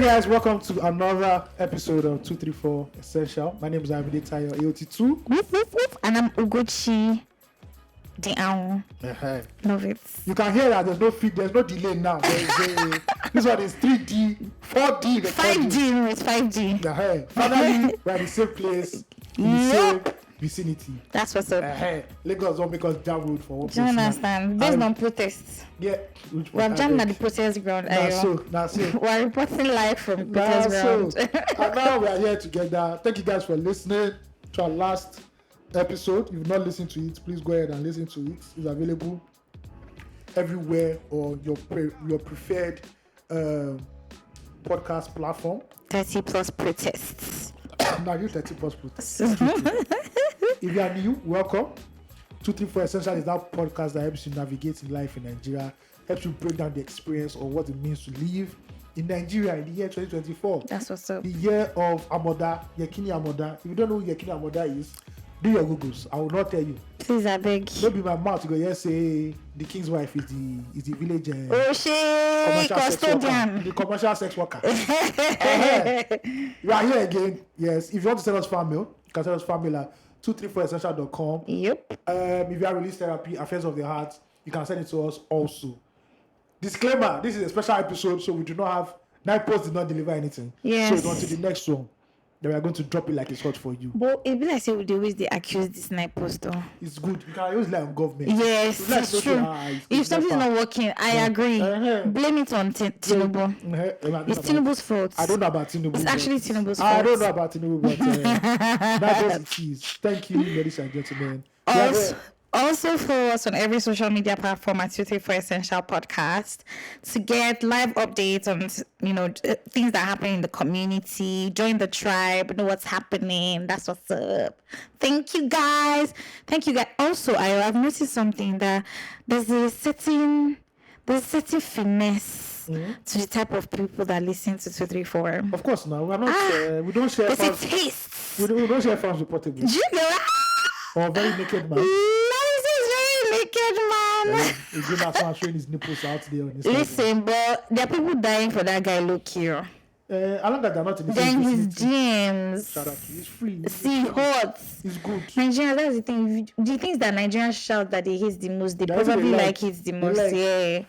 guys, welcome to another episode of 234 Essential. My name is AOT2 AOT2 and I'm Ugochi. Love it. You can hear that there's no delay now. This one is 3D, 4D, 5D. It's 5D. Finally, we're at the same place, in the same vicinity. That's what's up. Lagos don't make us jam road for one place. Do you understand? Based on protests. Yeah. We're jamming at the protest ground. That's so. We're reporting live from protest ground. And now we are here together. Thank you guys for listening to our last episode. If you've not listened to it, please go ahead and listen to it. It's available everywhere or your preferred podcast platform. 30 plus protests. Now you 30 plus protests. If you are new, welcome. 234 Essential is that podcast that helps you navigate in life in Nigeria, helps you break down the experience of what it means to live in Nigeria in the year 2024. That's what's up. The year of Amoda, Yekini Amoda. If you don't know who Yekini Amoda is, do your Googles. I will not tell you. Please, I beg. Don't be my mouth. You go say the king's wife is the village custodian. The commercial sex worker. We are here again. Yes. If you want to send us fan mail, you can send us fan mail at 234essential.com. Yep. If you have release therapy, affairs of the heart, you can send it to us also. Disclaimer: this is a special episode, so we do not have. Night Post did not deliver anything. Yes. So on to the next one. Then we are going to drop it like it's hot for you. But it be like say they always accuse this Night Post though. It's good. You can always rely on government. Yes, it's true. If something's not working, I agree. Blame it on Tinubu. It's Tinubu's fault. I don't know about Tinubu. It's actually Tinubu's fault. I don't know about Tinubu, but that was it is. Thank you, ladies and gentlemen. Also follow us on every social media platform at 234 Essential Podcast to get live updates on, things that happen in the community. Join the tribe, know what's happening. That's what's up. Thank you guys. Also, I have noticed something that there's a certain finesse to the type of people that listen to 234. Of course, now we're not. We don't share. There's a taste. We don't share fans reportable. Do you know that? Or very naked man. He's showing his nipples out there on his Listen, but there are people dying for that guy, look here. I love that they're not in the then his DMs. Shut up, he's free. See, hot. He's good. Nigeria, that's the thing. The things that Nigerians shout that they hate the most, they probably like it the most. Yeah.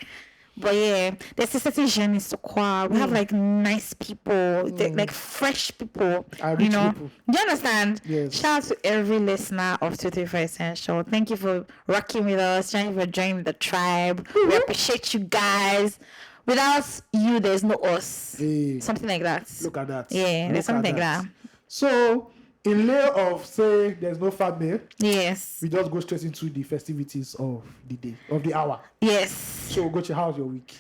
But yeah, there's a certain journey to Kwa. We have like nice people, like fresh people. People. Do you understand? Yes. Shout out to every listener of 234 Essential. Thank you for rocking with us. Thank you for joining the tribe. Mm-hmm. We appreciate you guys. Without you, there's no us. Hey. Something like that. Look at that. Yeah, there's something like that. So, in lieu of say there's no fan mail, yes, we just go straight into the festivities of the day, of the hour. Yes. So, Ugochi, how's your week?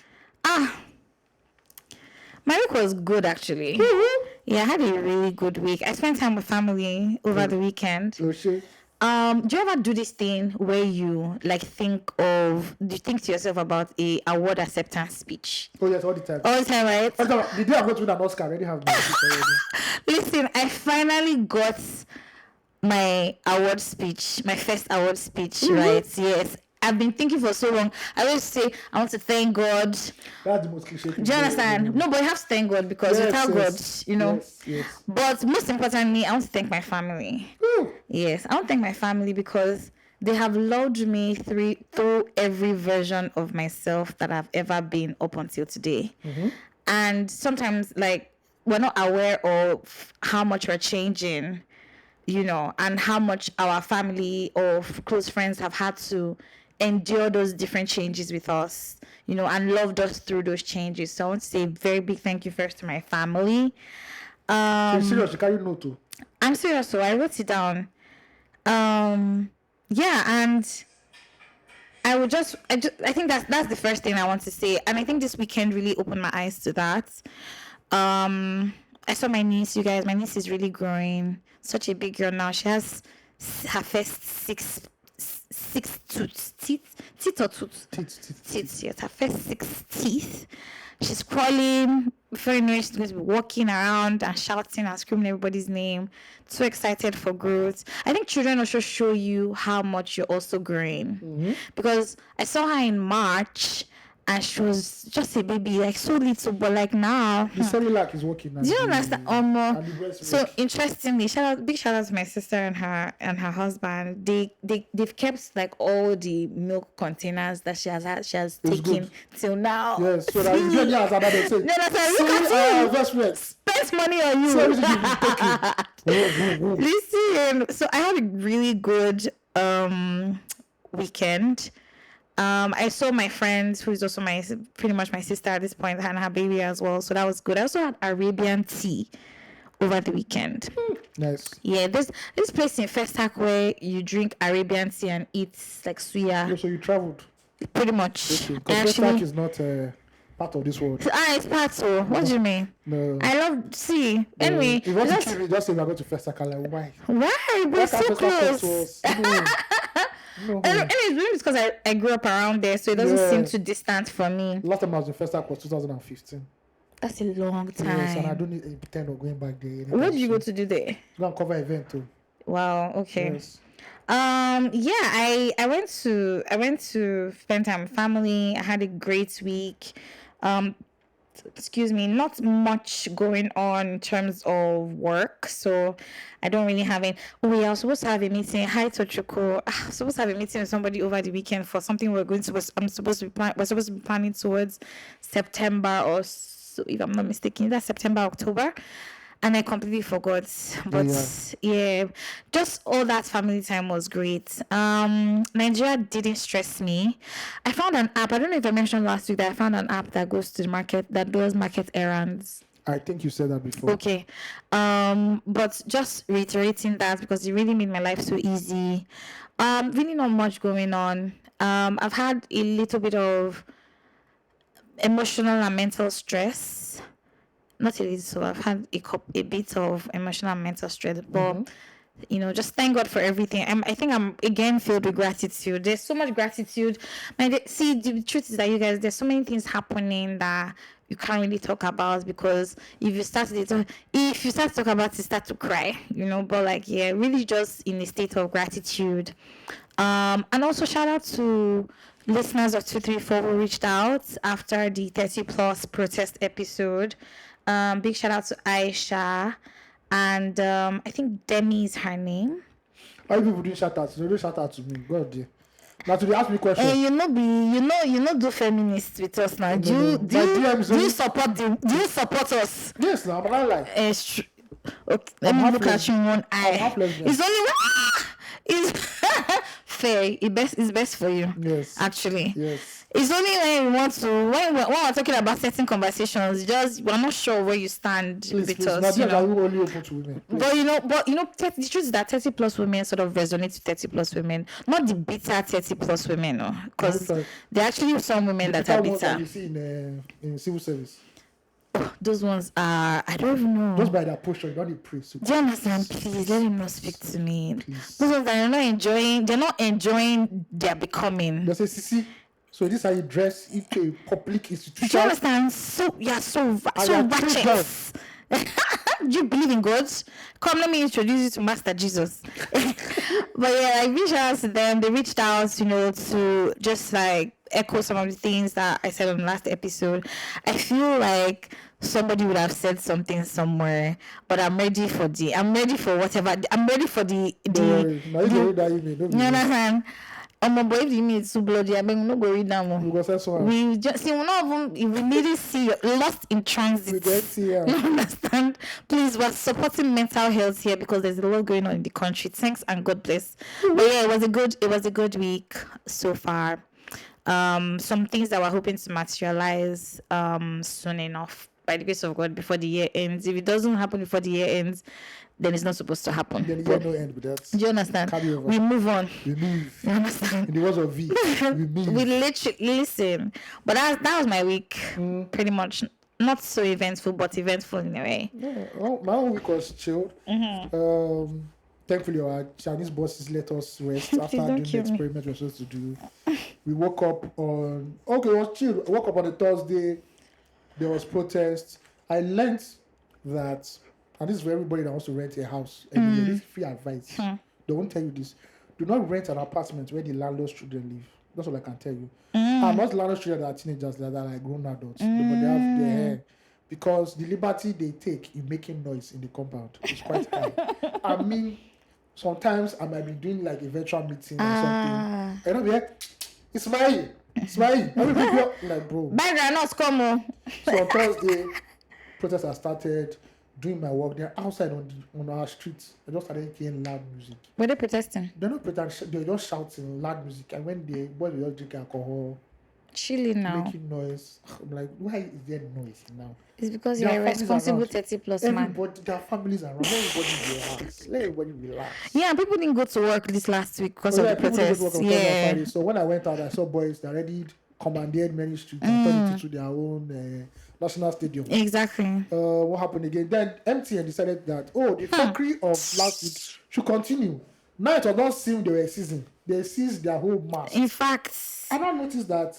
My week was good actually. Mm-hmm. Yeah, I had a really good week. I spent time with family over the weekend. Okay. Do you ever do this thing where you think to yourself about a award acceptance speech? Oh yes, all the time. All the time, right? The day I'm going to win an Oscar, I already have my speech already. Listen, I finally got my award speech, my first award speech, right? Yes. I've been thinking for so long. I always say I want to thank God. That's the most cliche thing. Do you understand? No, but you have to thank God because without God, Yes. But most importantly, I want to thank my family. Ooh. Yes, I want to thank my family because they have loved me through every version of myself that I've ever been up until today. Mm-hmm. And sometimes, we're not aware of how much we're changing, and how much our family or close friends have had to endure those different changes with us, and loved us through those changes. So I want to say a very big thank you first to my family. So serious, you carry note too? I'm serious, so I wrote it down. And I think that's the first thing I want to say. And I think this weekend really opened my eyes to that. I saw my niece, you guys. My niece is really growing. Such a big girl now. She has her first six teeth. Yes, her first 6 teeth. She's crawling. Before you know it, she's going to be walking around and shouting and screaming everybody's name. So excited for growth. I think children also show you how much you're also growing. Mm-hmm. Because I saw her in March and she was just a baby, like so little, but like now. The Celilac is working now. Do you understand? And the breast So milk. interestingly, big shout out to my sister and her husband. They've kept like all the milk containers that she has It's taken good. till now. Yes, so that you get as another say. No, that's right. Look at you. Breast milk. Spent money on you. So everything you've been taking. Listen, so I had a really good weekend. I saw my friend, who is also pretty much my sister at this point, and her baby as well. So that was good. I also had Arabian tea over the weekend. Nice. Yeah, this place in Festac where you drink Arabian tea and eat like suya. Yeah, so you traveled. Pretty much. Okay. Because Festac is not part of this world. It's part so. What do you mean? No. I love see. Anyway, if you want to kill me, just say we're going to Festac. I'm like, why? Why? We're so close. No. Anyways, maybe it's because I grew up around there, so it doesn't seem too distant from me. Last time I was in Festac was 2015. That's a long time. Yes, and I don't need to pretend of going back there. What did you go to do there? Go and cover event too. Wow. Okay. Yes. Yeah, I went to spend time with family. I had a great week. Excuse me, not much going on in terms of work, so I don't really have it. Oh, yeah, I was supposed to have a meeting. Hi, Tochuko. I was supposed to have a meeting with somebody over the weekend for something we're supposed to be planning towards September or so, if I'm not mistaken. That's September, October. And I completely forgot. But yeah, just all that family time was great. Nigeria didn't stress me. I found an app. I don't know if I mentioned last week that I found an app that goes to the market, that does market errands. I think you said that before. Okay. But just reiterating that because it really made my life so easy. Really not much going on. I've had a little bit of emotional and mental stress. Not a little, so I've had a bit of emotional and mental stress, but just thank God for everything. I think I'm again filled with gratitude. There's so much gratitude. See, the truth is that you guys, there's so many things happening that you can't really talk about, because if you start to talk about it, you start to cry, but really just in a state of gratitude. And also shout out to listeners of 234 who reached out after the 30 plus protest episode. Big shout out to Aisha, and I think Demi is her name. Why people doing shout outs? They don't shout out to me. God dear. Now to ask me questions. And you know do feminists with us now. Do you support us? Yes, now, but I like. It's true. Okay, let me look at you in one eye. It's only it's fair. It's best for you. Yes. Actually. Yes. It's only when we're talking about certain conversations, we're not sure where you stand with us. Now, only open to women. But the truth is that 30 plus women sort of resonate with 30 plus women, not the bitter 30 plus women, because there are actually some women that are bitter. That you see in civil service. Those ones are, I don't even know. Just by their posture, you don't need praise. Do you understand? Please let him not speak to me. Please. Those ones that they're not enjoying their becoming. They say, Sisi, so this is how you dress into a public institution. Do you understand? So righteous. Do you believe in God? Come, let me introduce you to Master Jesus. But yeah, I reached out to them. They reached out, to just echo some of the things that I said on the last episode. I feel like somebody would have said something somewhere, but I'm ready for whatever. I'm ready for the you understand? But if you mean it's too bloody, I mean, no go read them. We just see one of them. If we really see lost in transit, you understand? Please, we're supporting mental health here because there's a lot going on in the country. Thanks and God bless. But yeah, it was a good week so far. Some things that we're hoping to materialize soon enough by the grace of God before the year ends. If it doesn't happen before the year ends, then it's not supposed to happen. Then the year no end with that. Do you understand? We move on. We move. You understand? In the words of V, we move. We literally listen. But that was my week. Pretty much not so eventful, but eventful in a way. Yeah, well, my own week was chilled. Thankfully, our Chinese bosses let us rest after doing the experiment we were supposed to do. We woke up on it was chill. I woke up on a Thursday. There was protest. I learned that, and this is for everybody that wants to rent a house. This is free advice. They won't tell you this. Do not rent an apartment where the landlord's children live. That's all I can tell you. And most landlord children that are teenagers, that are like grown adults, but they have their hair. Because the liberty they take in making noise in the compound is quite high. I mean, sometimes I might be doing like a virtual meeting or something. And I'll be like, Ismail. Everybody like, bro. Background not come on. So on Thursday, protests have started. Doing my work, they're outside on our streets. I just started hearing loud music. Were they protesting? They're not protesting. They're just shouting loud music. And when they boys were just drinking alcohol, chilling now, making noise. I'm like, why is there noise now? It's because you're a responsible 30+ man. Everybody, their families around. Let everybody relax. Let everybody relax. Yeah, people didn't go to work this last week because of the protests. Yeah. So when I went out, I saw boys that already commanded many streets and turned it to their own national stadium. Exactly. What happened again? Then MTN decided that the fuckery of last week should continue. Now it was not seem they were seizing. They seized their whole mass. In fact, I now noticed that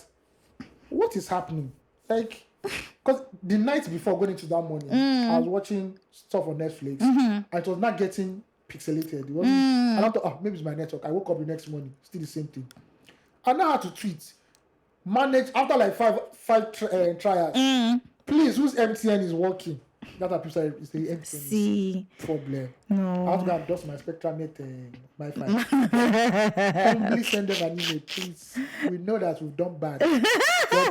what is happening? Like, because the night before going into that morning, I was watching stuff on Netflix and it was not getting pixelated. It wasn't. And I thought, maybe it's my network. I woke up the next morning, still the same thing. I now had to tweet. Manage after like five trials. Please, whose MTN is working? That people is the MTN problem. No. I have to go and dust my SpectraNet Wi-Fi. Please send them an email, please. We know that we've done bad. But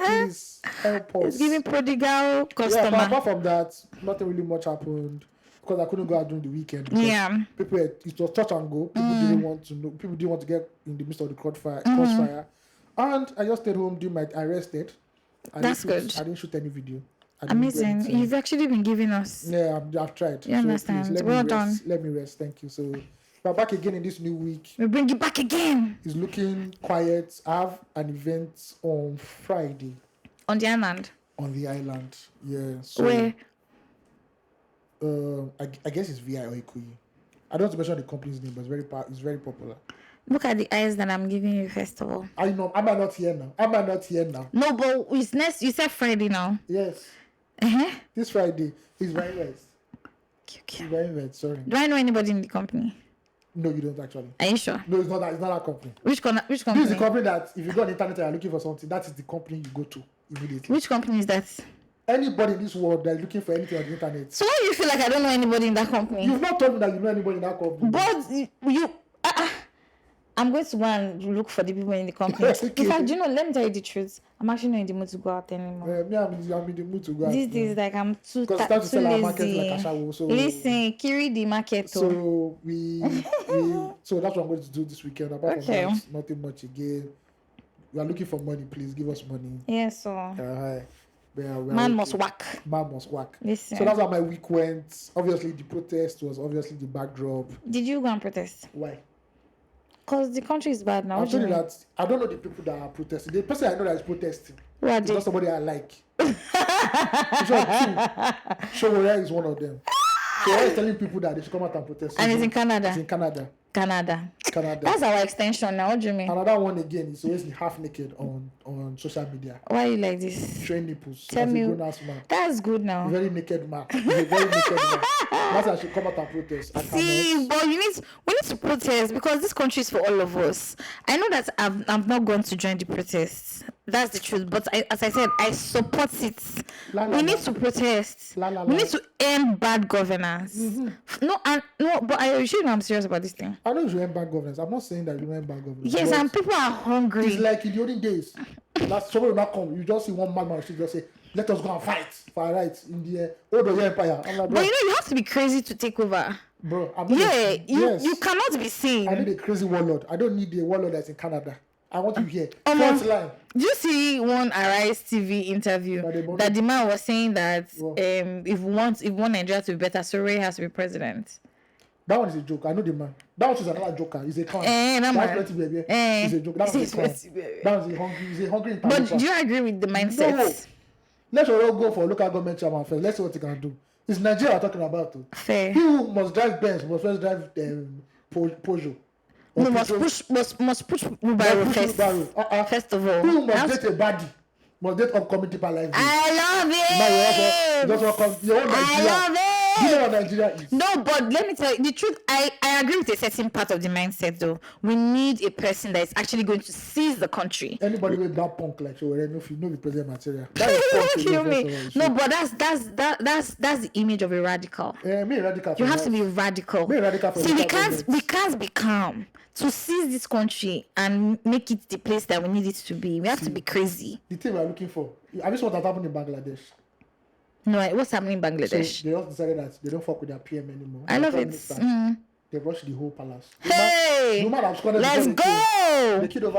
please help us. It's giving prodigal customer. Yeah, but apart from that, nothing really much happened because I couldn't go out during the weekend. Yeah. People, it was touch and go. People didn't want to know. People didn't want to get in the midst of the crossfire. And I just stayed home, I rested. That's good. I didn't shoot any video. Amazing. You've actually been giving us. Yeah, I've tried. You understand? Please, well done. Let me rest. Thank you. So we're back again in this new week. We bring you back again. It's looking quiet. I have an event on Friday. On the island? On the island. Yeah. So, where? I guess it's VI or Ikoyi. I don't want to mention the company's name, but it's very popular. Look at the eyes that I'm giving you, first of all. I know. Am I not here now? No, but it's next. You said Friday now. Yes. This Friday is very west. Okay. It's very west. Sorry. Do I know anybody in the company? No, you don't actually. Are you sure? No, it's not that. It's not that company. Which company? This is the company that if you go on the internet and you're looking for something, that is the company you go to immediately. Which company is that? Anybody in this world that is looking for anything on the internet. So why do you feel like I don't know anybody in that company? You've not told me that you know anybody in that company. But you. I'm going to go and look for the people in the company. Okay. In fact, let me tell you the truth. I'm actually not in the mood to go out anymore. I'm in the mood to go out. These days, like, I'm too lazy. Like so listen, Kiri the market. So so that's what I'm going to do this weekend. Apart from that, nothing much again. We are looking for money. Please give us money. Yes, so. Man must work. Listen. So that's how my week went. Obviously, the protest was obviously the backdrop. Did you go and protest? Why? Because the country is bad now. I'm telling you that I don't know the people that are protesting. The person I know that is protesting is not somebody I like. Showore is one of them. Showore is telling people that they should come out and protest. And it's in Canada. It's in Canada. That's our extension now. What do you mean? Another one again is always half naked on social media. Why are you like this? Showing nipples. Tell me. That's good now. A very naked man. He's a very naked man. That's why I should come out and protest. But we need to protest because this country is for all of us. I know that I'm not going to join the protests. That's the truth. But as I said, I support it. We need to protest. We need to end bad governance. Mm-hmm. But I assure you I'm serious about this thing. I know you should end bad governance. I'm not saying that you end bad governance. Yes, and people are hungry. It's like in the olden days. That's somebody will not come. You just see one madman just say, let us go and fight for our rights in the old empire. I'm like, bro, but you have to be crazy to take over. Bro, you cannot be seen. I need a crazy warlord. I don't need a warlord that's in Canada. I want you here. Front line. Do you see one Arise TV interview that the man was saying that if we want Nigeria to be better, Sore has to be president? That one is a joke. I know the man. That one is another joker. He's a clown. That's baby. He's a joke. That one is a clown. That one is hungry. He's a hungry intellectual. But do you agree with the mindset? No. Let's all go for local government chairman first. Let's see what he can do. It's Nigeria we're talking about. Too. Fair. He who must drive Benz must first drive Peugeot. No, must push Wheelbarrow first. First of all. Who must date a body? Must date upcoming people like this. I love it. Now you also come. You want Nigeria. I love it. You know what Nigeria is? No, but let me tell you the truth. I agree with a certain part of the mindset, though. We need a person that is actually going to seize the country. Anybody with that punk like you, if you know the president material, that is punk. Kill me. No, but that's the image of a radical. Me radical. You have to be radical. Me radical. See, we can't be calm to seize this country and make it the place that we need it to be. We have to be crazy. The thing we are looking for. I just want that happen in Bangladesh. No, what's happening in Bangladesh? So they just decided that they don't fuck with their PM anymore. I love it. They rushed the whole palace. Hey, let's go! They killed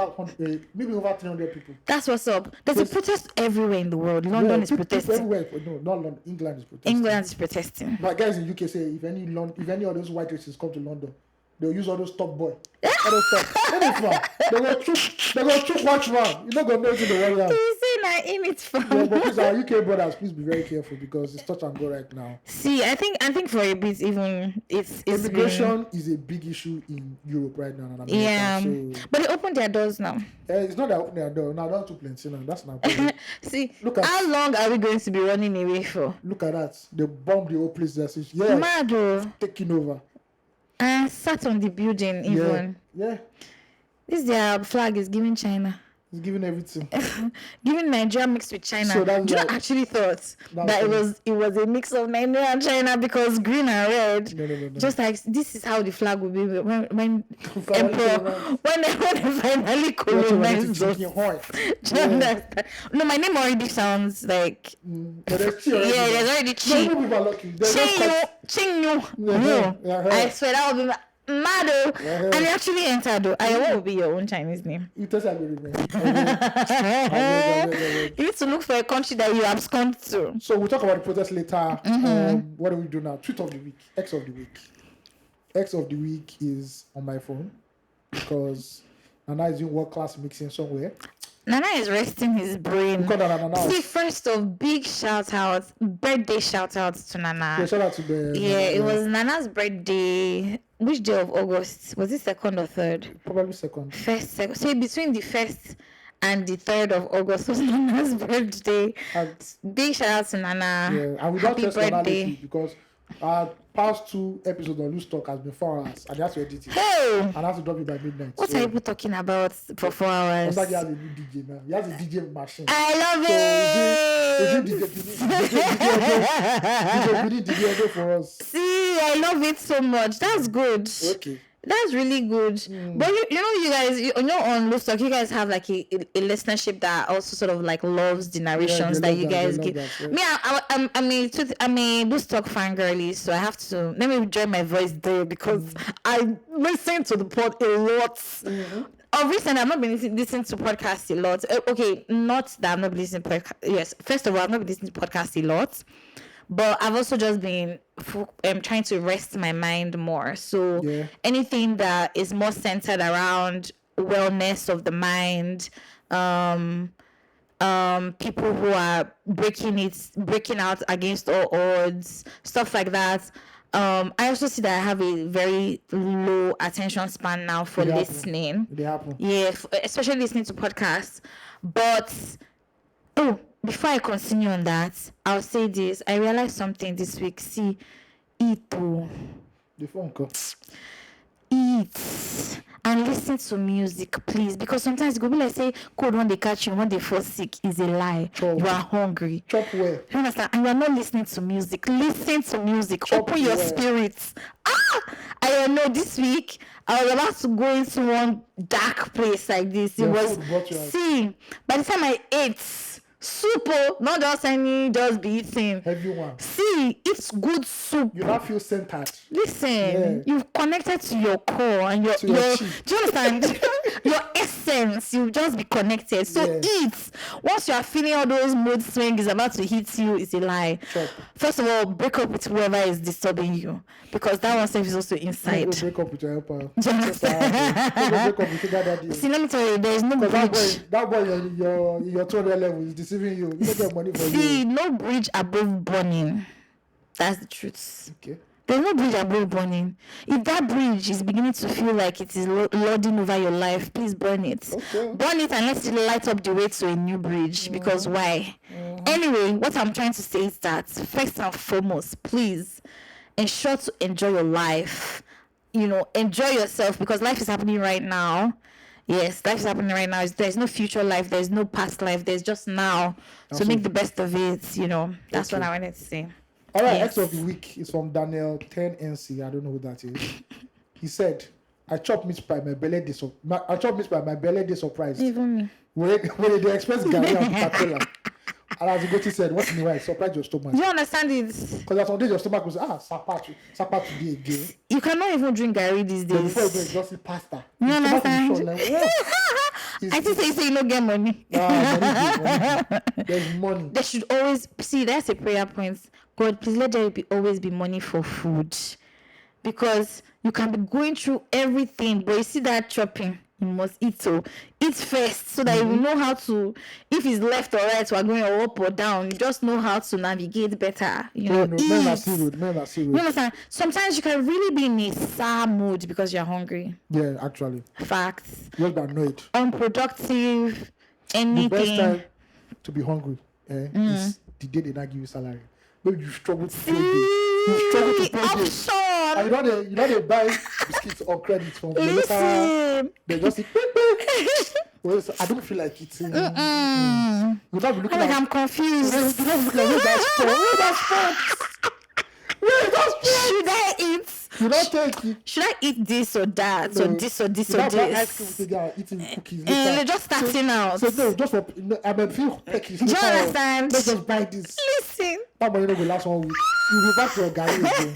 maybe over 300 people. That's what's up. There's a protest everywhere in the world. London is protesting. Everywhere. No, not London. England is protesting. England is protesting. But guys in UK say if any of those white races come to London, they'll use all those top boy. All those top. They're going to choke watchman. You're not going to know it in the world. You say now in it fun. Yeah, but please, our UK brothers, please be very careful because it's touch and go right now. See, I think for a bit even it's immigration is a big issue in Europe right now and America. Yeah, so, but they opened their doors now. It's not that opening their door. Now that's too plenty now. That's not problem. See, how long are we going to be running away for? Look at that. They bombed the whole place. Mad, taking over. And sat on the building even. Yeah. This their flag is giving China. It's giving everything. Giving Nigeria mixed with China. So that's you actually thought that it was a mix of Nigeria and China because green and red. No. Just like this is how the flag will be when emperor when they finally colonize us. No, my name already sounds like there's already Chi. Chinyu. I swear that would be Mado, and you actually entered though. What would be your own Chinese name? You need to look for a country that you abscond to. So we'll talk about the protest later. What do we do now? Tweet of the week, X of the week. X of the week is on my phone because Nana is doing world class mixing somewhere. Nana is resting his brain. See, first of big birthday shout outs to Nana. Yeah, shout out to the. Yeah, it was Nana's birthday. Which day of August? Was it 2nd or 3rd? Probably 2nd. Second. So between the 1st and the 3rd of August was Nana's birthday. Big shout out to Nana. Yeah, and we don't trust Nana because our past 2 episodes on Loose Talk has been 4 hours and that's to edit it. Hey! And I have to drop it by midnight. What are people talking about for 4 hours? It's like he has a new DJ now. He has a DJ machine. I love it! DJ for us. See, I love it so much. That's good. Okay. That's really good. But you guys, on Loose Talk, you guys have like a listenership that also sort of like loves the narrations that you guys give. Me, I'm a Loose Talk fangirly, so I have to let me join my voice there because I listen to the pod a lot. Of recent, I've not been listening to podcasts a lot. Okay, not that I've not been listening to podcasts. Yes, first of all, I've not been listening to podcasts a lot. But I've also just been trying to rest my mind more. So anything that is more centered around wellness of the mind, people who are breaking out against all odds, stuff like that. I also see that I have a very low attention span now for listening. Yeah, especially listening to podcasts. But before I continue on that, I'll say this. I realized something this week. See, eat. The phone call. Eat and listen to music, please. Because sometimes it could be like say, cold when they catch you, when they fall sick is a lie. Chop. You are hungry. Chop well. You understand? And you are not listening to music. Listen to music. Chop Open your spirits. I don't know. This week I was about to go into one dark place like this. It was by the time I ate. Soup, not just any, just be eating. Heavy one. See, it's good soup. You not feel centered. Listen, you've connected to your core and your do you understand? Your essence. You'll just be connected. So eat. Once you are feeling all those mood swings is about to hit you, it's a lie. Chop. First of all, break up with whoever is disturbing you. Because that one self is also inside. Break up with your helper. Do you understand? Break up with your daddy. See, let me tell you, there is no bridge. That boy, your 200 level is deceiving you. You don't get money for you. See, no bridge above burning. That's the truth. Okay. There's no bridge above burning. If that bridge is beginning to feel like it is lording over your life, please burn it. Okay. Burn it and let it light up the way to a new bridge. Because why? Anyway, what I'm trying to say is that first and foremost, please ensure to enjoy your life. Enjoy yourself, because life is happening right now. Yes, life is happening right now. There's no future life. There's no past life. There's just now. So make the best of it. That's what I wanted to say. All right, X of the week is from Daniel 10NC. I don't know who that is. He said, I chop meat by my belly day surprise. Even me. When they express Gary and Coca-Cola. And as Ugochi said, what's in the way? Surprise your stomach. You understand it? Because at some days your stomach will say, Sapa today again. You cannot even drink Gary these days. Before you drink, just eat pasta. You understand? I think say you don't get money. Money. There's money. There should always, that's a prayer point. God, please let there always be money for food. Because you can be going through everything, but you see that chopping, you must eat. So eat first, so that you know how to, if it's left or right, or going up or down, you just know how to navigate better. Eat. Men are serious. You understand? Sometimes you can really be in a sad mood because you're hungry. Yeah, actually. Facts. You're annoyed. Unproductive. Anything. The best time to be hungry is the day they not give you salary. Maybe you struggle to pay day. You struggle to pay day. And you know they buy biscuits or credit from the local. They just say, well, I don't feel like eating. You not be looking I'm confused. You not be looking at where that's Should I eat? You don't take it. Should I eat this or that? No. Or this or this or this? Ice cream together, eating cookies. They're just starting out. So no, just for I mean, feel peckish. Do you understand? Let's just buy this. Listen. That money will last 1 week. You'll be back to your Gary again.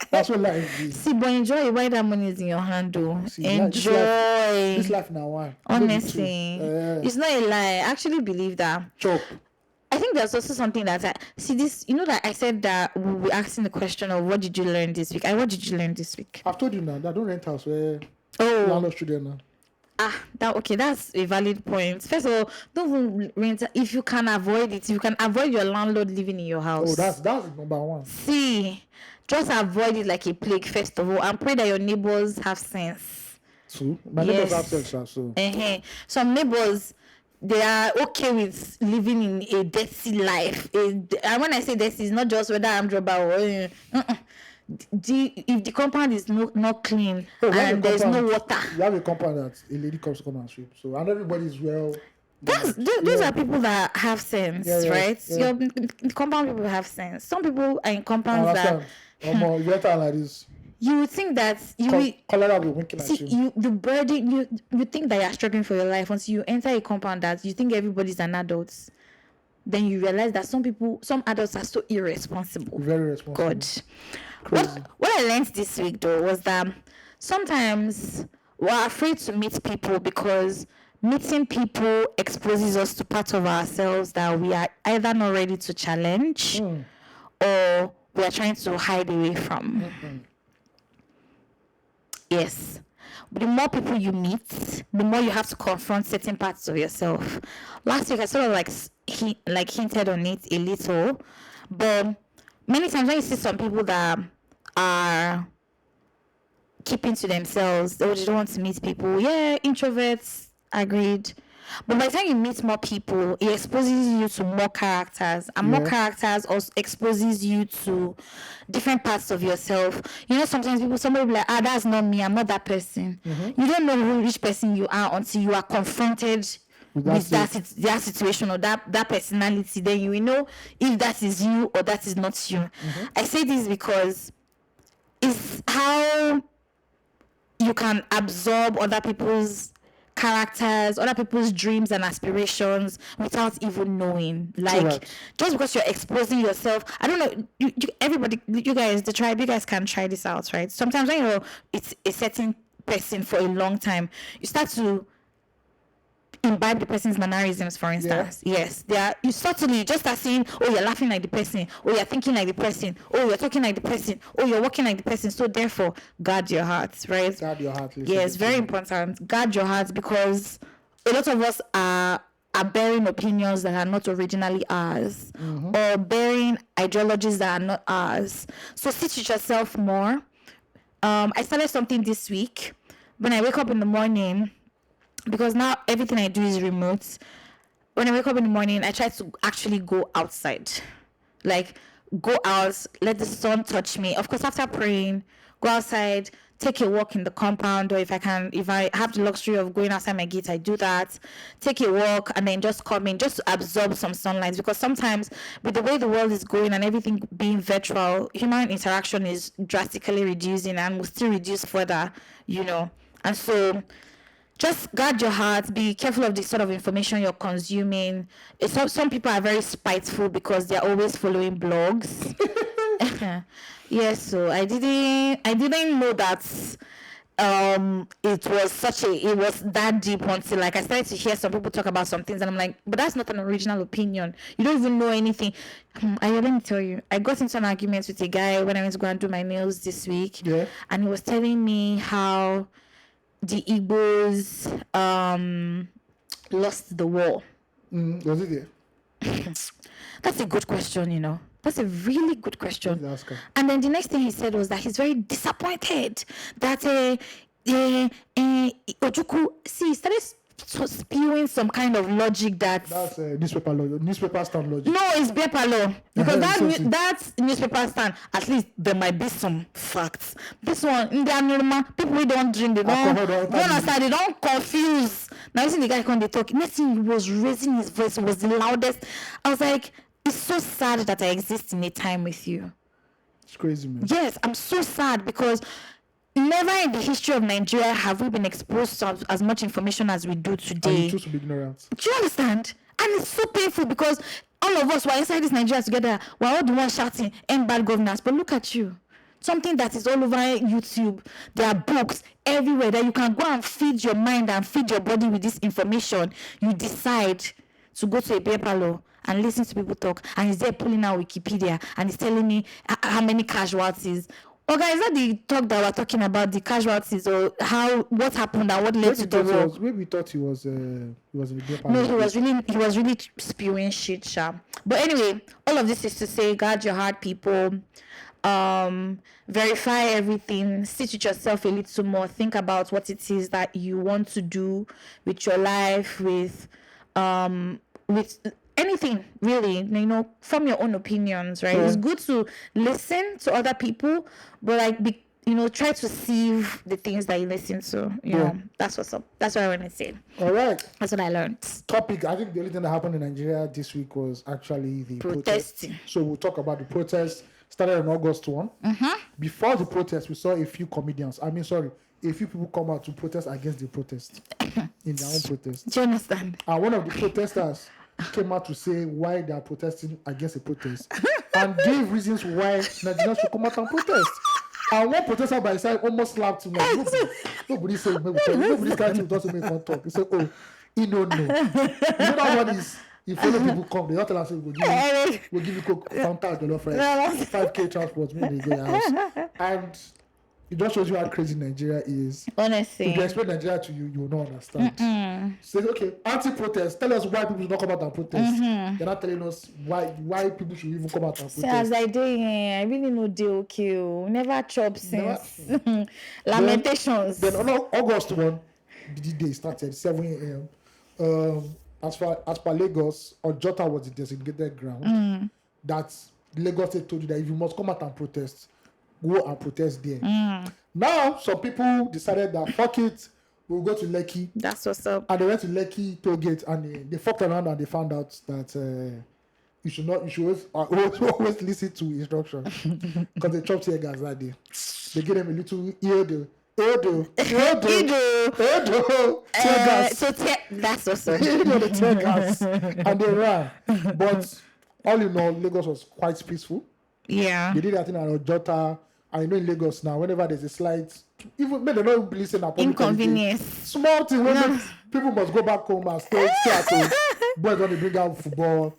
That's what life is. See, but enjoy it while that money is in your hand, though. See, enjoy. This life now, one. Honestly, it's not a lie. I actually believe that. Chop. I think there's also something that this. That I said that we were asking the question of what did you learn this week? What did you learn this week? I've told you now that I don't rent house where landlord student now. That's a valid point. First of all, don't even rent if you can avoid it. You can avoid your landlord living in your house. Oh, that's number one. See, just avoid it like a plague. First of all, and pray that your neighbors have sense. True. My neighbors have sense, so. Some neighbors, they are okay with living in a dirty life. And when I say dirty, it's not just whether I'm drobber or if the compound is not clean and there's no water. You have a compound that a lady comes to come and sweep. So and everybody's well. Those are people that have sense, right? Yeah. The compound people have sense. Some people are in compounds that. Like this. You would think that you the burden you think that you're struggling for your life until you enter a compound that you think everybody's an adult. Then you realize that some adults are so irresponsible. Very responsible. God. What I learned this week though was that sometimes we're afraid to meet people because meeting people exposes us to parts of ourselves that we are either not ready to challenge or we are trying to hide away from. Yes. But the more people you meet, the more you have to confront certain parts of yourself. Last week I sort of hinted on it a little, but many times when you see some people that are keeping to themselves, they don't want to meet people. Yeah, introverts, agreed. But by the time you meet more people, it exposes you to more characters. And more characters also exposes you to different parts of yourself. Sometimes somebody will be like, that's not me, I'm not that person. You don't know which person you are until you are confronted with that situation or that personality. Then you will know if that is you or that is not you. I say this because it's how you can absorb other people's characters, other people's dreams and aspirations without even knowing. Just because you're exposing yourself, I don't know, everybody, you guys, the tribe, you guys can try this out, right? Sometimes when it's a certain person for a long time, you start to imbibe the person's mannerisms, for instance. Yes, you subtly just start saying, you're laughing like the person, you're thinking like the person, you're talking like the person, you're walking like the person. So therefore, guard your heart, right? Guard your heart. Yes, very important. Guard your heart, because a lot of us are bearing opinions that are not originally ours, or bearing ideologies that are not ours. So sit with yourself more. I started something this week. When I wake up in the morning, because now everything I do is remote. When I wake up in the morning, I try to actually go outside. Like, go out, let the sun touch me. Of course, after praying, go outside, take a walk in the compound, or if I have the luxury of going outside my gate, I do that. Take a walk and then just come in, just to absorb some sunlight, because sometimes with the way the world is going and everything being virtual, human interaction is drastically reducing and will still reduce further, and so just guard your heart. Be careful of the sort of information you're consuming. Some people are very spiteful because they're always following blogs. Yes, so I didn't know that it was that deep until like I started to hear some people talk about some things, and I'm like, but that's not an original opinion. You don't even know anything. Let me tell you, I got into an argument with a guy when I went to go and do my nails this week, and he was telling me how the Igbos lost the war. Was it there? That's a good question, That's a really good question. And then the next thing he said was that he's very disappointed that Ojukwu, he started spewing some kind of logic that's newspaper law, newspaper stand logic. No, it's paper law, because that newspaper stand, at least there might be some facts. This one, in their normal people we don't drink, they don't confuse. Now you see the guy when they talk, next thing he was raising his voice, it was the loudest. I was like, it's so sad that I exist in a time with you. It's crazy, man. Yes, I'm so sad because never in the history of Nigeria have we been exposed to as much information as we do today. And you choose to be ignorant. Do you understand? And it's so painful because all of us were inside this Nigeria together. We're all the ones shouting, end bad governance. But look at you. Something that is all over YouTube. There are books everywhere that you can go and feed your mind and feed your body with this information. You decide to go to a beer parlor and listen to people talk. And he's there pulling out Wikipedia and he's telling me how many casualties. Oh, guys, is that the talk that we're talking about, the casualties, or what happened and what led to the war? Maybe we thought he was in the group. No, he was really spewing shit, sha. But anyway, all of this is to say, guard your heart, people. Verify everything. Sit with yourself a little more. Think about what it is that you want to do with your life, with anything really, from your own opinions, right? It's good to listen to other people, but try to sieve the things that you listen to. That's what's up. That's what I want to say. All right. That's what I learned. Topic. I think the only thing that happened in Nigeria this week was actually the protesting. So we'll talk about the protest. Started on August 1. Before the protest, we saw a few people come out to protest against the protest in their own protest. Do you understand? And one of the protesters came out to say why they are protesting against a protest and gave reasons why Nigerians should come out and protest. And one protester by his side almost slapped him. Like, nobody said, nobody's kind of doesn't make one talk. He said, he don't know. That one is, if other people come, they don't tell us, we'll give you coke, Fanta, jollof rice, 5K transport, maybe they go your house. And it just shows you how crazy Nigeria is. Honestly. If they explain Nigeria to you, you will not understand. Say, okay, anti-protest. Tell us why people should not come out and protest. They're not telling us why people should even come out and protest. So as I do, I really know they okay. Never chop since. Lamentations. Then on August 1, the day started, 7 a.m. As per Lagos, Ojota was the designated ground. That Lagos State told you that if you must come out and protest, go and protest there. Now, some people decided that fuck it, we'll go to Lekki. That's what's up. And they went to Lekki toll gate and they fucked around and they found out that you should always listen to instructions because they chopped tear gas that day. They gave them a little tear gas. That's what's up. The tear gas. And they ran. But all in all, Lagos was quite peaceful. Yeah. They did that in Ojota. I know in Lagos now, whenever there's a slight, even when they don't listen at inconvenience, small thing, people must go back home and stay at home. Boys want to bring out football,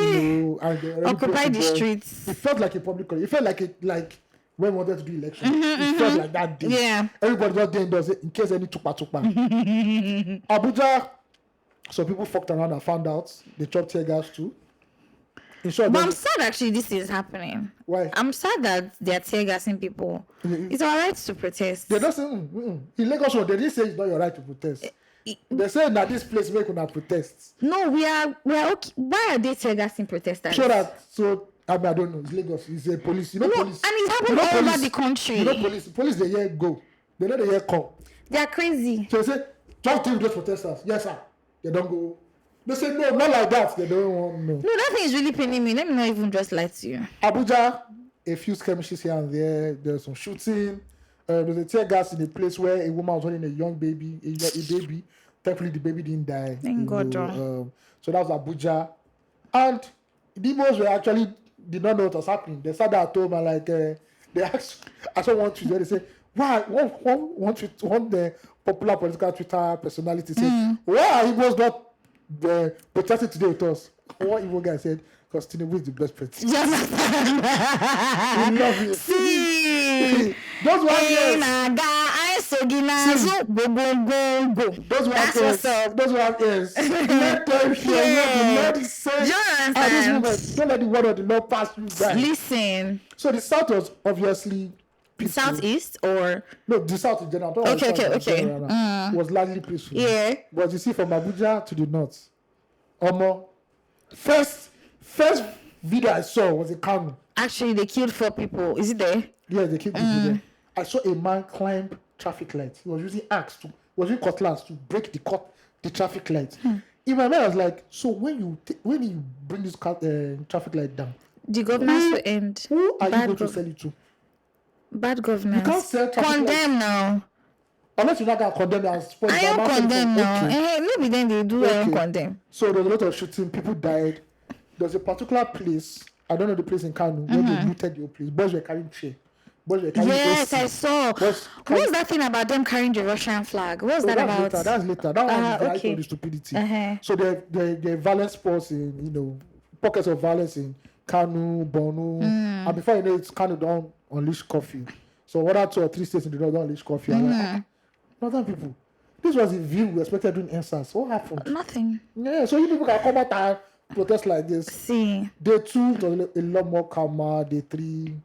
and occupy the streets. It felt like a public holiday. It felt like when we wanted to do election. It felt like that day. Yeah. Everybody just there does it in case any tupa. Abuja, so people fucked around and found out they chopped tear gas too. But I'm sad actually this is happening. Why? I'm sad that they're tear gassing people. It's our right to protest. They're not saying in Lagos, they didn't say it's not your right to protest. They're saying that this place make una protest. No, we are okay. Why are they tear gassing protesters? So I mean, I don't know. It's Lagos. It's a police. You know, No, police. and it's happened You know, all over police. the country. You know, police. They hear go. They know they hear come. They are crazy. So they say, just deal with those protesters. Yes, sir. They don't go. They say no, not like that. They don't want no. No, that thing is really paining me. Let me not even just lie to you. Abuja, a few skirmishes here and there. There's some shooting. There's a tear gas in a place where a woman was holding a young baby, a baby. Thankfully, the baby didn't die. Thank God. So that was Abuja. And the Igbos were actually did not know what was happening. They sat there at home and like they asked, I saw one Twitter. They said, "Why? One the popular political Twitter personality said, why are Igbos not protesting today with us?" One Igbo guy said, "Because Tinubu is the best president." We love you. See, those were yes. Those were That's yes. what's up. Those were yes. Let them hear what the Lord said. At this moment, don't let the word of the Lord pass you by. Listen. So the South was obviously peaceful. Southeast or No, the South in general. Okay. Was largely peaceful. Yeah. But you see, from Abuja to the north, first video I saw was a Kano. Actually, they killed 4 people. Is it there? Yeah, they killed people there. I saw a man climb traffic lights. He was using cutlass to break the traffic lights. In my mind, I was like, so when you bring this traffic light down, the governors will end. Who are you going to sell it to? Bad governance. You can't sell traffic condemn lights. Now. Unless you're not going to condemn them as I am condemn now. Maybe then they do condemn. So there's a lot of shooting. People died. There's a particular place. I don't know the place in Kano where they looted your place. Boys were carrying chair. Yes, I saw. What's that thing about them carrying the Russian flag? What's that about? That's later. That one is the height of the stupidity. So the violence spots in pockets of violence in Kano, Borno, and before you know it, Kano don't unleash curfew. So what are 2 or 3 states in the north don't unleash curfew? Like, northern people. This was the view we expected doing NSAS. What happened? Nothing. Yeah, so you people can come out and protest like this. See. Day 2 it was a lot more calmer. Day 3,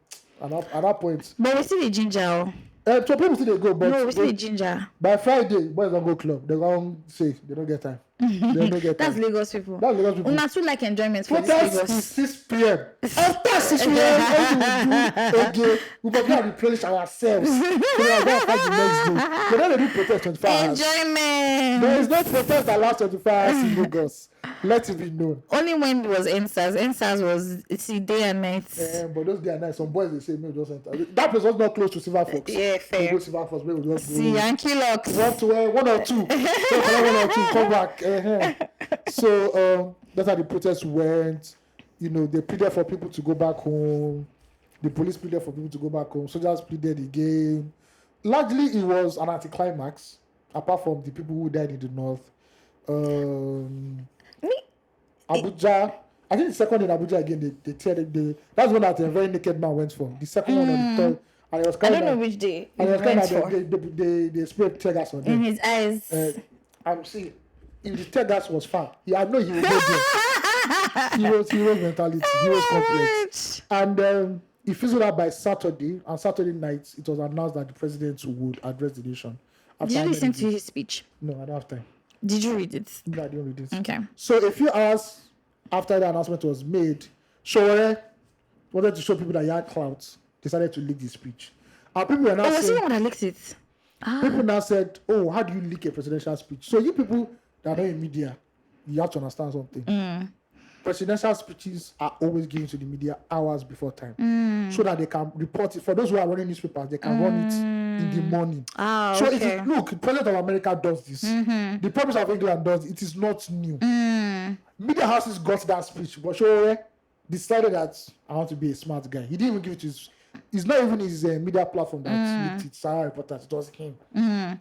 at that point. But we see the ginger. So people still they go, but no, we see the ginger. By Friday, boys don't go club. They don't say they don't get time. They don't get That's time. Lagos people. That's Lagos people. Una too like enjoyment for this Protest Lagos. is 6 p.m. After 6 p.m, what we do again, we go and replenish ourselves. So we are going to fight the next day. They don't do protest 24 hours. Enjoyment. There is no protest that lasts 24 hours in Lagos. Let it be known. Only when it was NSAS. NSAS was day and night. But those day and night, some boys they say no, just enter. That place was not close to Silver Fox. Yeah, fair. We go Silver Fox, we will just go. See, Yankee Locks. 1 or 2. So 1 or 2, come back. So that's how the protest went. They pleaded for people to go back home. The police pleaded for people to go back home. Soldiers pleaded again. Largely, it was an anticlimax, apart from the people who died in the north. Abuja. I think the second in Abuja again, that's one that a very naked man went for. The second one on the third. And it was I don't know which day. And it was kind of they sprayed tear gas on him. In his eyes. I'm seeing if the tear gas was far, he would go there. He was mentality. He was complex. And it fizzled out by Saturday. And Saturday night, it was announced that the president would address the nation. Did you listen to his speech? No, I don't have time. Did you read it? No, I didn't read it. Okay. So a few hours after the announcement was made, Showore wanted to show people that he had clout, decided to leak the speech. And people were now was he the one that leaked it? People now said, "Oh, how do you leak a presidential speech?" So you people that are in media, you have to understand something. Presidential speeches are always given to the media hours before time, so that they can report it. For those who are running newspapers, they can run it in the morning. So if the President of America does this, the Prime Minister of England does it. It is not new. Media houses got that speech, but Showore decided that I want to be a smart guy. He didn't even give it to his. It's not even his media platform that leaked it. Sarah Reporters, it was him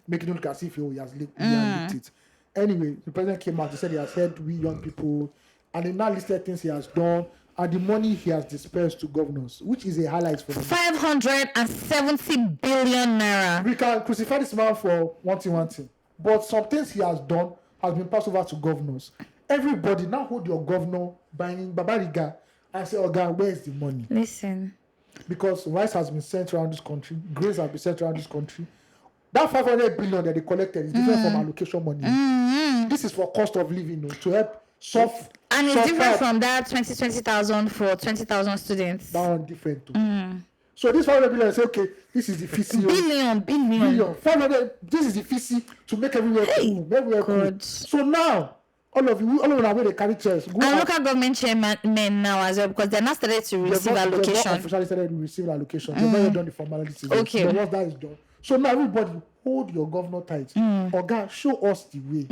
making it look as if he has leaked it. Anyway, the president came out. He said he has helped we young people, and he now listed things he has done and the money he has dispersed to governors, which is a highlight for him. 570 billion naira. We can crucify this man for one thing, but some things he has done has been passed over to governors. Everybody now hold your governor buying Babariga and say, "Oh God, where is the money?" Listen. Because rice has been sent around this country, grains have been sent around this country. That 500 billion that they collected is different from allocation money. This is for cost of living, to help solve And it's different from that 20,000 for 20,000 students. That one different too. So this 500 billion say, okay, this is the fee. Billion. 500. This is the fee to make everywhere cool. Everywhere cool. So now, all of you where they carry chairs. And local government chairmen now as well, because they're not started to receive allocation. They've not officially started to receive allocation. They've not done the formalities. Okay. But once that is done. So now everybody hold your governor tight. Oga, show us the way.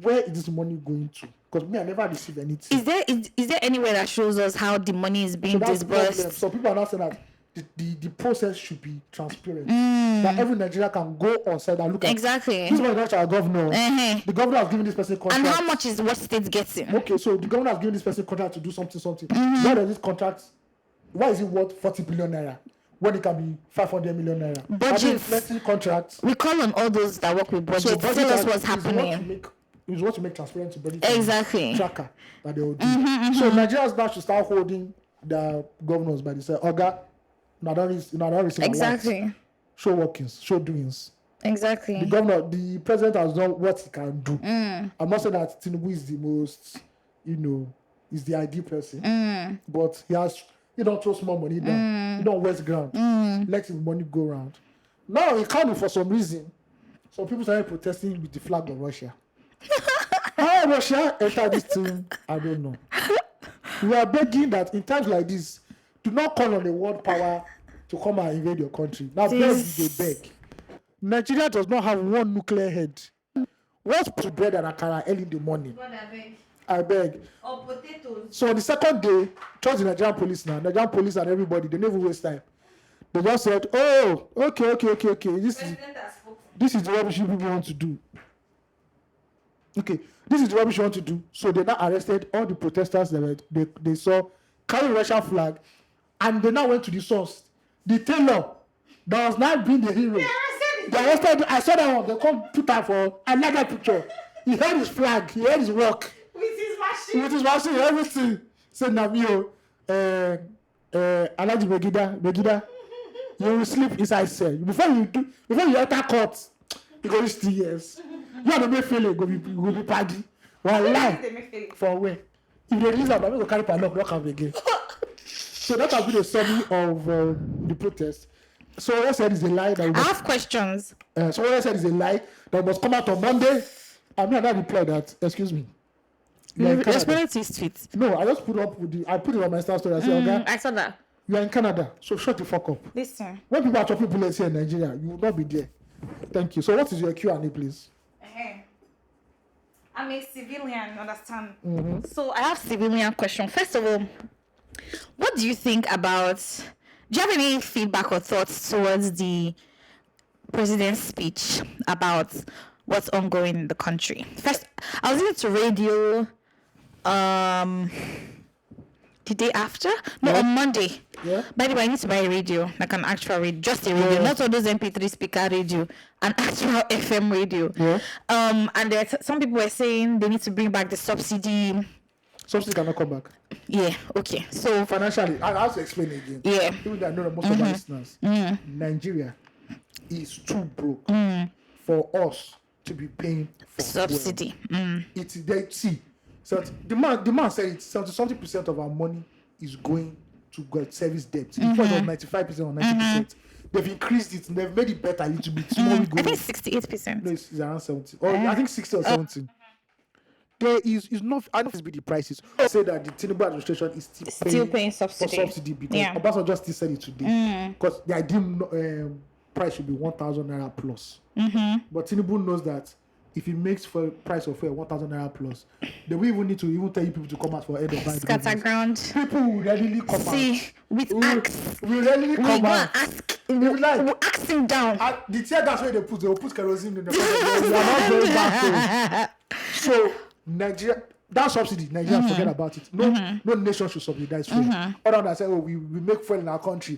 Where is this money going to? Because me, I never received anything. Is there anywhere that shows us how the money is being disbursed? So people are not saying that the process should be transparent. That every Nigerian can go on site and look at. Exactly. This is our governor. The governor has given this person contract. And how much is what state getting? Okay, so the governor has given this person contract to do something. Why does this contract? Why is it worth 40 billion naira when it can be 500 million naira? Budget contracts. We call on all those that work with budget. So budget tell us what's happening. It's what to make transparent to budget. Exactly. Tracker that they will do. So Nigerians now should start holding the governors by the side. Oga, exactly. Show workings, show doings. Exactly. The president has done what he can do. I'm not saying that Tinubu is the most, is the ideal person. But he don't throw small money down. He don't waste ground. Let his money go around. Now in Kano, for some reason, some people started protesting with the flag of Russia. How Russia entered this thing, I don't know. We are begging that in times like this, do not call on the world power to come and invade your country. Now, they beg. Nigeria does not have one nuclear head. What's put bread and akara early in the morning? God, I beg. Or potatoes. So on the second day, trust the Nigerian police now. Nigerian police and everybody, they never waste time. They just said, oh, okay. This is the rubbish you people want to do. Okay, this is the rubbish you want to do. So they now arrested all the protesters that they saw carrying Russian flag, and they now went to the source. The tailor that was now being the hero. They arrested. I saw that one. They come put out for another picture. He held his flag. He held his work. With his machine, everything. Said Namio, Alaji Megida, you will sleep inside cell. Before you enter court, you go reach 3 years. You are the main feeling, go be party. One lie. For where? If they release them, I'm going to carry padlock, not come again. So that has been a summary of the protest. So what I said is a lie. I have questions. So what I said is a lie that must come out on Monday. I mean, I replied that. Excuse me. You responded to his tweet. No, I just put it on my Insta story. I said, okay, I saw that. You are in Canada, so shut the fuck up. Listen. When people are chopping bullets here in Nigeria, you will not be there. Thank you. So what is your Q&A, please? I'm a civilian, understand? So I have civilian question. First of all, what do you think about? Do you have any feedback or thoughts towards the president's speech about what's ongoing in the country? First, I was listening to radio the day after? No, on Monday. Yeah. By the way, I need to buy a radio, like an actual radio, just a radio, not all those MP3 speaker radio, an actual FM radio. Yeah. And there some people were saying they need to bring back the subsidy. Subsidy cannot come back. Yeah, okay. So financially, I have to explain it again. Yeah. Even though I know that most of our listeners, Nigeria is too broke for us to be paying for subsidy. It's they see. So the man said it's 70% of our money is going to service debt. Before it was 95% or 90%. They've increased it and they've made it better a little bit. I think 68%. No, it's around 70. Or I think 60 or 70. There is not. I don't know if it's the prices. Say that the Tinubu administration is still paying subsidy. For subsidy because Obasanjo just said it today. Because the ideal price should be 1,000 naira plus. But Tinubu knows that if he makes for price of 1,000 naira plus, they will even need to even tell you people to come out for end of buying. Scatterground. People will readily come out. See, with axe. We readily come out. We'll axe him down. The tear gas where they will put kerosene in the front. We are not going back. So Nigeria, that subsidy, Nigeria forget about it. No nation should subsidize fuel. Other than say, we make fuel in our country.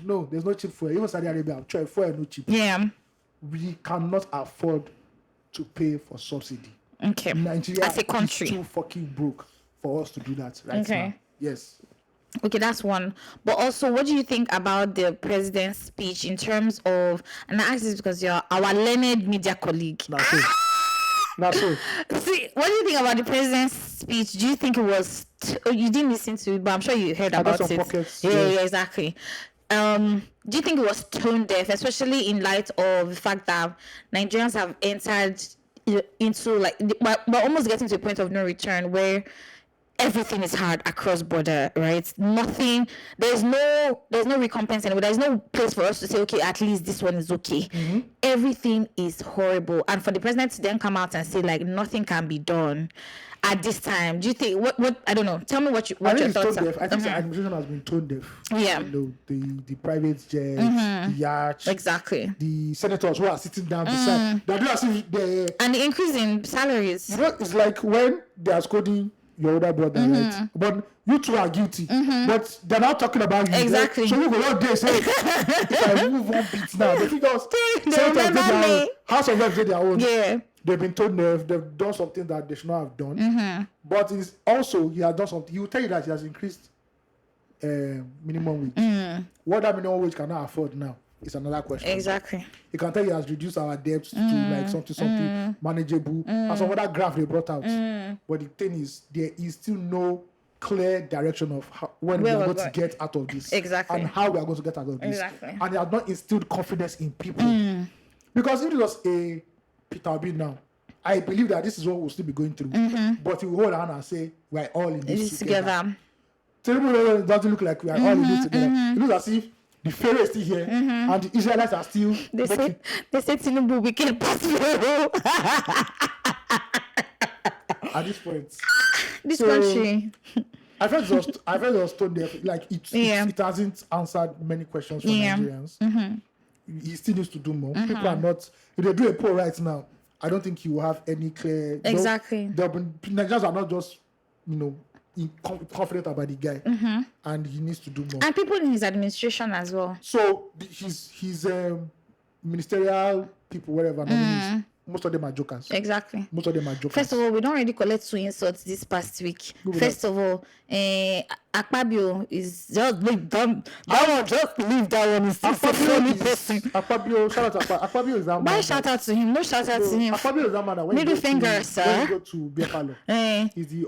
No, there's no cheap fuel. Even Saudi Arabia, try fuel no cheap. Yeah. We cannot afford to pay for subsidy. Okay. Nigeria as a country is too fucking broke for us to do that right now. Yes. Okay, that's one. But also, what do you think about the president's speech in terms of, and I ask this because you're our learned media colleague. That's so. See, what do you think about the president's speech? Do you think it was? You didn't listen to it, but I'm sure you heard I got about some it. pockets, Yeah, yes. yeah, exactly. Do you think it was tone deaf, especially in light of the fact that Nigerians have entered into like we're almost getting to a point of no return where everything is hard across border, right? Nothing, there's no recompense anymore. There's no place for us to say, okay, at least this one is okay. Everything is horrible. And for the president to then come out and say like nothing can be done at this time, do you think what I don't know, tell me what your thoughts are. I think the administration has been tone deaf. Yeah. You know, the private jets, the yachts, Exactly. the senators who are sitting down beside. They're doing as if they. And the increase in salaries. You know, it's like when they are scolding your older brother, right? But you two are guilty. But they're not talking about you. Exactly. Right? So you go out there say, if I move one bit now, the figures. They remember me. House of Reps did their own. Yeah. They've been told they've done something that they should not have done. But it's also, he has done something. He will tell you that he has increased minimum wage. What that minimum wage cannot afford now is another question. Exactly. He can tell you he has reduced our debts to like something manageable. And some other graph they brought out. But the thing is, there is still no clear direction of how, when we are going to get out of this. Exactly. And how we are going to get out of this. Exactly. And they have not instilled confidence in people. Because if it was a Peter Obi now, I believe that this is what we'll still be going through. But he will hold on and say, we're all in this together. Tinubu doesn't look like we are all in this together. It looks as if the Pharaoh is still here and the Israelites are still. They say Tinubu we can't pass Pharaoh. At this point. This country. I felt it was tone deaf. Like it hasn't answered many questions for Nigerians. He still needs to do more. People are not. If they do a poll right now, I don't think he will have any clear. Exactly. Nigerians are not just, confident about the guy, and he needs to do more. And people in his administration as well. So his ministerial people, whatever, nominees, most of them are jokers. Exactly. Most of them are jokers. First of all, we don't already collect 2 insults this past week. First of all, Akpabio is just leave that one. Just leave that one. He's a funny person. Akpabio, shout out to Akpabio is that man. Why shout out to him? No shout out to him. Akpabio is that man. When Middle you go finger, to, sir. When you go to Biafalo, he's the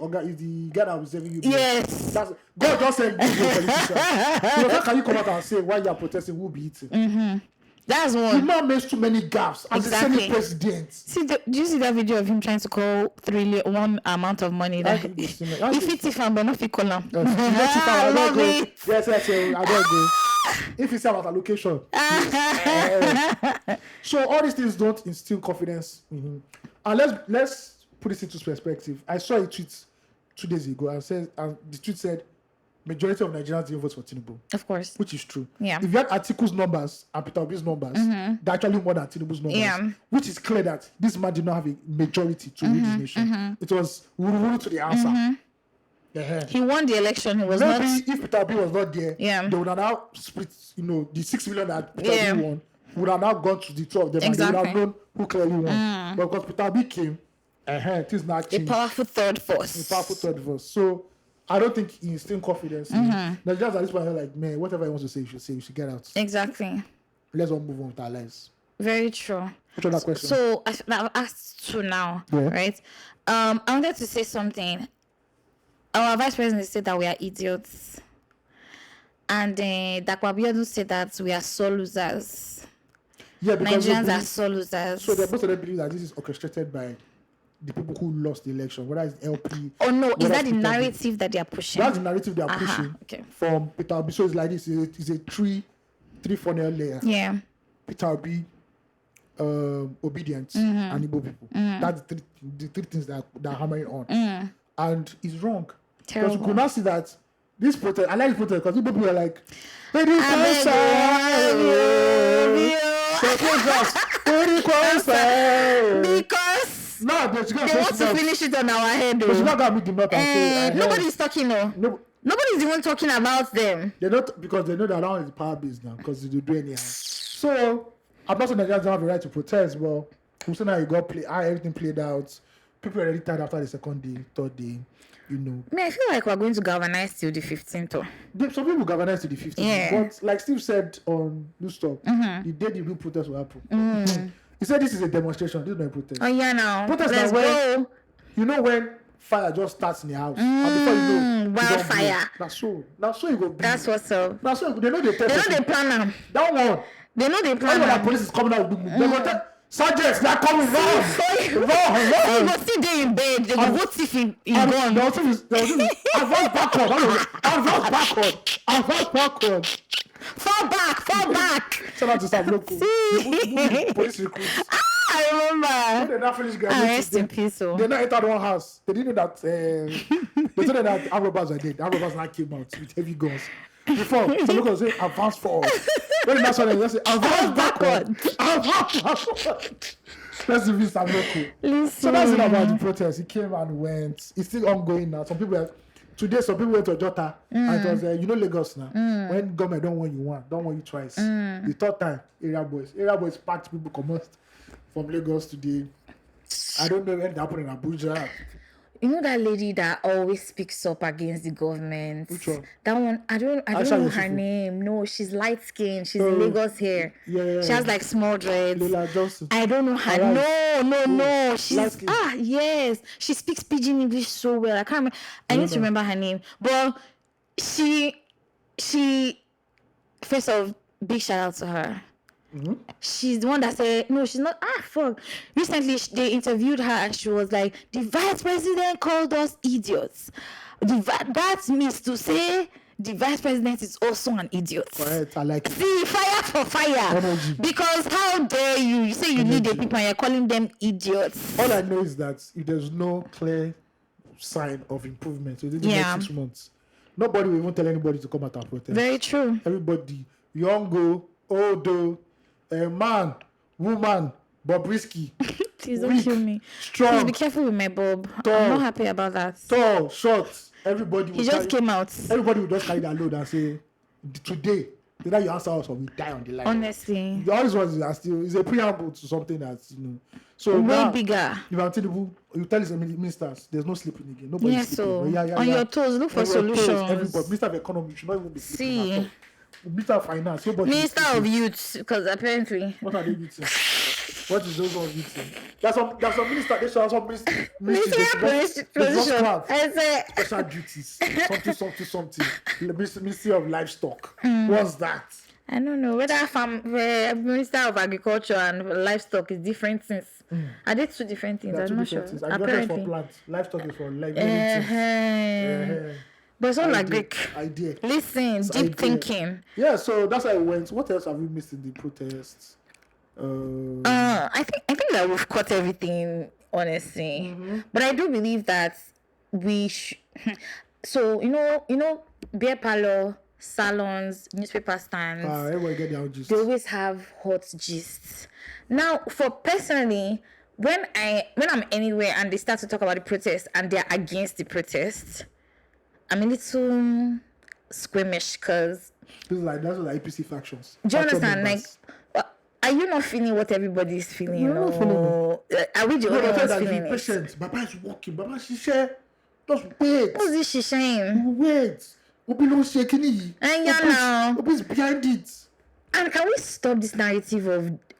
guy that was serving you. Yes. God just said, "Good politician." So how can you come out and say why you are protesting? Who will be eating? That's The one. man makes too many gaps as the Exactly. Senate president. See, do you see that video of him trying to call one amount of money that if it's him, but not if call him. I love it. Yes, I don't go. If it's about allocation. So all these things don't instill confidence in him. And let's put this into perspective. I saw a tweet 2 days ago and the tweet said majority of Nigerians didn't vote for Tinubu. Of course. Which is true. Yeah. If you had Atiku's numbers and Peter Obi's numbers, they're actually more than Tinubu's numbers. Yeah. Which is clear that this man did not have a majority to lead this nation. It was wuru to the answer. He won the election. He was Maybe not. if Peter Obi was not there, they would have now split, the 6 million that Peter Obi won would have now gone to the 2 of them and they would have known who clearly won. But because Peter Obi came, it is not changed. A powerful third force. So I don't think he instilled confidence. Nigerians at this point are like, man, whatever he wants to say, we should get out. Exactly. Let's all move on with our lives. Very true. Which other question? So I've asked 2 now, right? I wanted to say something. Our vice president said that we are idiots. And Dakwabiadu said that we are so losers. Yeah, because Nigerians are so losers. So most of them believe that this is orchestrated by the people who lost the election, whether it's LP. Oh no, is that the narrative that they are pushing? That's the narrative they are pushing from Peter Obi. So it's like this, it's a three funnel layer. Yeah. Peter Obi, obedience, and Igbo people. That's the three things that are hammering on. And it's wrong. Terrible. Because you could not see that this protest, I like this protest because people were like, because they want to finish it on our head. Nobody's talking now. Nobody's even talking about them. They're not, because they know that now is power base now, because they do anyhow. So I'm not saying that Nigerians don't have the right to protest, but I'm saying how everything played out. People are already tired after the second day, third day, I feel like we're going to galvanize till the 15th. Some people galvanize to the 15th. Yeah. But like Steve said on News Talk, the day the real protest will happen. He said this is a demonstration. This is not a protest. Oh yeah, now Protest let's now when go. you know when fire just starts in the house, and before you know, Wildfire. That's so you go. That's what's up. That's so they know they tell. They know they plan them. That one. They know they plan When the them. police is coming out, they go tell sergeants they are coming run. You go sit there in bed. They go thief in gun. The also is advance backward. Fall back. Shout out to Sam Loco. Police recruits. I remember. When they not finish graduating, Rest in peace. they not entered one house. They didn't know that. They told them that armed robbers were dead. Armed robbers now came out with heavy guns. Before, Sam Loco say advance forward. When the next one they say advance backward. Let's review Sam Loco. Listen. So that's it about the protest. He came and went. It's still ongoing now. Some people went to Ojota and it was Lagos now. When government don't want you twice. The third time, area boys packed people come out from Lagos today. I don't know when it happened in Abuja. You know that lady that always speaks up against the government? Which one? That one, I don't know her name. No, she's light skinned. She's in Lagos here. Yeah. She has like small dreads. Leila Johnson. I don't know her. No. She's light-skinned. yes. She speaks pidgin English so well. I can't remember. I need to remember her name. But she first of all, big shout out to her. Mm-hmm. She's the one that said no, she's not. Fuck. Recently they interviewed her and she was like, the vice president called us idiots. That means to say the vice president is also an idiot. Correct, I like it. See, fire for fire. Energy. Because how dare you say you need the people and you're calling them idiots. All I know is that if there's no clear sign of improvement within the next 6 months, nobody will even tell anybody to come out and protest. Very true. Everybody, young, old, man, woman, Bobrisky. Please don't kill me. Strong. Please be careful with my Bob. Tall, I'm not happy about that. Tall, short. Everybody. He just came out. Everybody will just carry that load and say, today, either you answer us or we die on the line. Honestly. All these ones are still is a preamble to something that's So way now, bigger. If I'm telling you tell his ministers, there's no sleeping again. Nobody's sleeping. So on your toes, look for solutions. Everybody, Minister of Economy should not even be sleeping. See. Minister of Finance, Minister of Youth, because apparently. What are they eating? What is those ones eating? There's some minister. There's some ministry. I say Special duties. Something. Ministry of Livestock. What's that? I don't know whether Minister of Agriculture and Livestock is different things. Are they two different things? I'm not sure. Agriculture is for plants. Livestock is for living. But it's all like Greek. Idea. Listen, deep thinking. Yeah, so that's how it went. What else have we missed in the protests? I think that we've caught everything, honestly. But I do believe that we so beer parlor, salons, newspaper stands, everybody get their own gist. they always have hot gists. Now, for personally, when I'm anywhere and they start to talk about the protest and they're against the protest, I'm a little squeamish because that's what APC factions. Do you understand? Members. Like, are you not feeling what everybody is feeling? You're not feeling it. Are we the only ones feeling it? Patient. Baba is walking. Baba shisha. Just wait. What's this shisha? Wait. Obi no shaking it. And now. Obi's behind it. And can we stop this narrative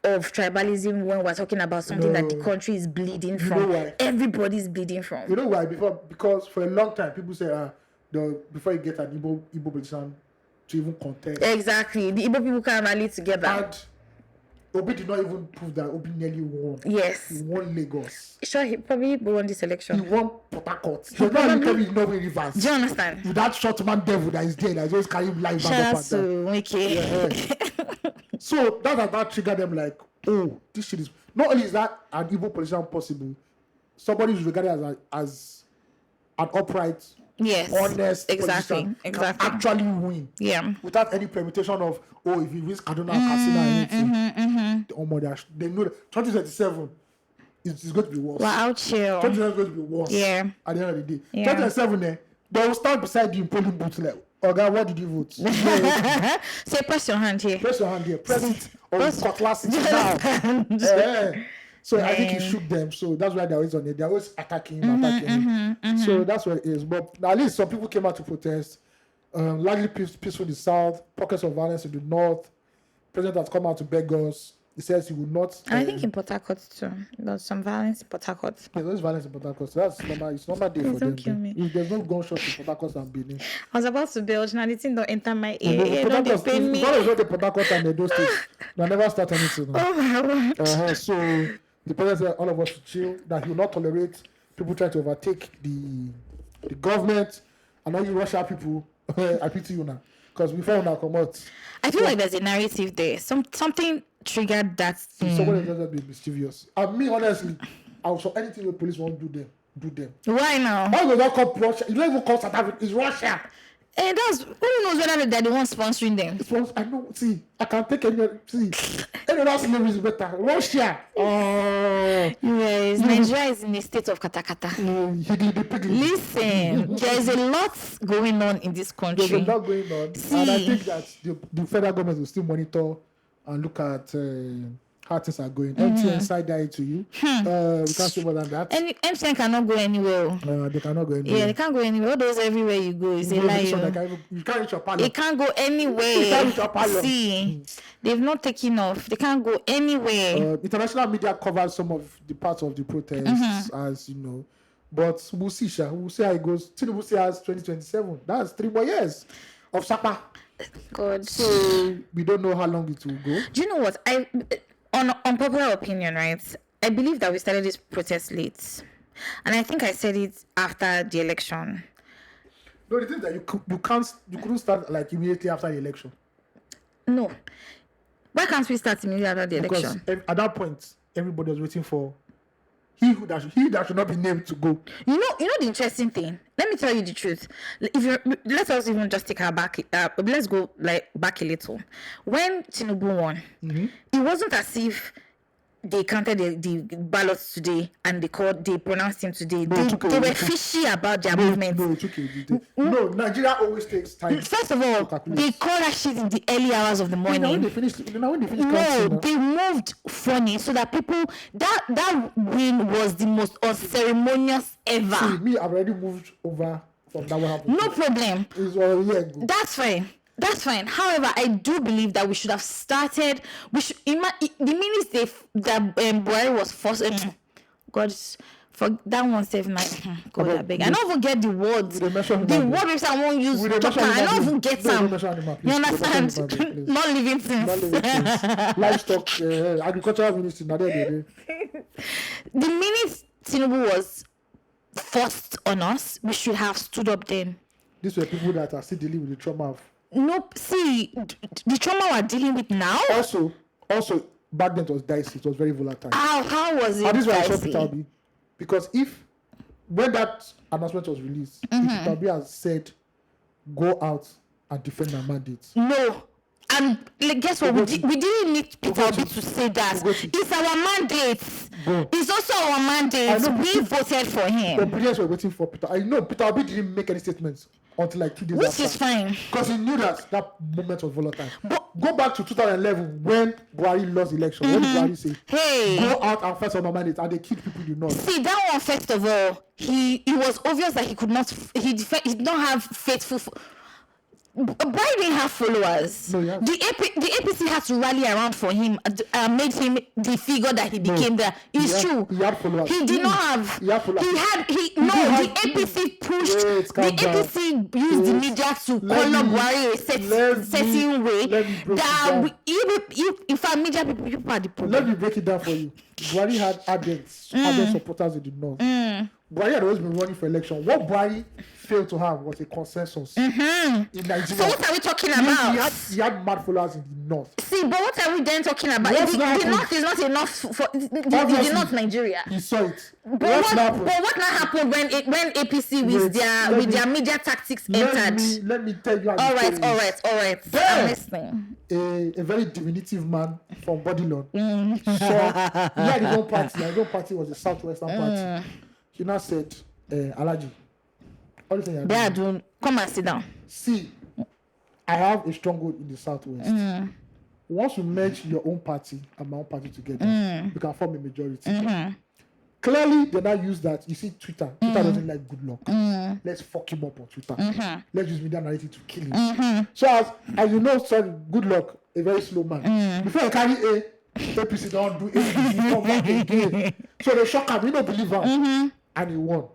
of tribalism when we're talking about something that the country is bleeding from? You know why? Everybody's bleeding from. You know why? Because for a long time people say before you get an Igbo politician to even contest. Exactly. The Igbo people can rally together. And Obi did not even prove that Obi nearly won. Yes. He won Lagos. Sure, he probably won this election. He won Port Harcourt. So now you tell me no rivers. Do you understand? With that short man devil that is there that just carry him live back up and down. Okay. So that triggered them like, oh, this shit is not only is that an Igbo politician possible, somebody is regarded as an upright, honest politician can actually win. Yeah. Without any permutation of if he wins Kaduna or Katsina or anything. They know that 2027 is going to be worse. We're out here. 2027 is going to be worse. Yeah. At the end of the day. Yeah. 2027 they will stand beside you in polling booth like, Oga, what did you vote? Say, press your hand here. Press your hand here. Press it on cutlass now. So I think he shook them. So that's why they're always on it. They're always attacking him. So that's what it is. But at least some people came out to protest. Largely peaceful in the south, pockets of violence in the north. President has come out to beg us. He says he will not. I think in Port Harcourt too. There's some violence in Port Harcourt. There's violence in Port Harcourt. So that's normal. It's normal day for them. Don't kill me. If there's no gunshots in Port Harcourt and Benin. I was about to belch. Now the thing don't enter my ear. Don't they pain me? It's not the Port Harcourt and Edo State. They never start anything. Oh my word. So the president said all of us should chill. That he will not tolerate people trying to overtake the government and all you Russia people. I pity you now. Because before we now come out. I feel like there's a narrative there. Something triggered that thing. Somebody doesn't be mischievous. And me, honestly, I will show anything the police won't do them. Why now? Why do not call Russia? You don't even call South Africa. It's Russia. And that's who knows whether they're the ones sponsoring them. I know. See, I can take any. See, any other slavery is better. Russia. Yes, Nigeria is in a state of katakata. Listen, there is a lot going on in this country. There's a lot going on, and I think that the federal government will still monitor and look at how things are going. MTN side eye to you. We can't say more than that. MTN cannot go anywhere. They cannot go anywhere. Yeah, they can't go anywhere. All those everywhere you go is a lie. You can't reach your parlor. It can't go anywhere. You can't reach your parlor. See, they've not taken off. They can't go anywhere. International media covers some of the parts of the protests, as you know. But we'll see, We'll see how it goes. Tinubu has 2027. That's 3 more years of Sapa. God. So we don't know how long it will go. Do you know what? On popular opinion, right? I believe that we started this protest late, and I think I said it after the election. No, the thing is that you couldn't start like immediately after the election. No, why can't we start immediately after the election? Because at that point, everybody was waiting for he that should not be named to go. You know the interesting thing. Let me tell you the truth. Let us even just take her back. Let's go back a little. When Tinubu won, it wasn't as if they counted the ballots today and they pronounced him today. They were fishy about their movement. No, it's okay. No, Nigeria always takes time. First of all, they call that shit in the early hours of the morning. When they finish they moved funny so that people that win was the most unceremonious ever. See, me, I've already moved over from that one happened. No problem. It's a year ago. That's fine. However, I do believe that we should have started. The minute that Buhari was forced. God, for that one save my God, I beg. I don't even get the words. The words I won't use. I don't even get some. You understand? Not living things. Livestock, agricultural ministry. The minute Tinubu was forced on us, we should have stood up then. These were people that are still dealing with the trauma of. Nope. See, the trauma we're dealing with now. Also, back then it was dicey. It was very volatile. How was it? And this is why I saw Peter Obi, because when that announcement was released, if Peter Obi has said, "Go out and defend our mandates." No. And guess what? We didn't need Peter Obi to say that. It's our mandate. It's also our mandate. We voted for him. The Brilliants were waiting for Peter. I know Peter Obi didn't make any statements until like 2 days after. Which is fine. Because he knew that moment was volatile. But go back to 2011 when Buhari lost the election. When Buhari said, "Hey, go out and fight on our mandate," and they killed people you know. See, that one, first of all, it was obvious that he could not, he did not have faithful. Buhari didn't have followers. No, the APC had to rally around for him, made him the figure that he became there. It's true. He had followers. He did not have. He had followers. The APC pushed. The APC used the media to call up Buhari a certain way. That in fact, media people are the problem. Let me break it down for you. Buhari had ardent supporters in the north. Buhari had always been running for election. What Buhari failed to have was a consensus in Nigeria. So what are we talking about? He had mad followers in the north. See, but what are we then talking about? The north is not enough for the north Nigeria. You saw it. But what now happened when APC with their media tactics entered? Let me tell you. All right. I'm listening. A very diminutive man from Bodilon. So he had his own party. His own party was the Southwestern Party. He now said, Alaji, all the things they are doing, come and sit down. See, I have a stronghold in the Southwest. Once you merge your own party and my own party together, you can form a majority. Clearly, they now use that. You see, Twitter doesn't like good luck. Let's fuck him up on Twitter. Let's use media narrative to kill him. So as you know, sorry, good luck, a very slow man. Before you carry A, APC don't do APC, come back again. So they shock him, he don't believe him. And he won.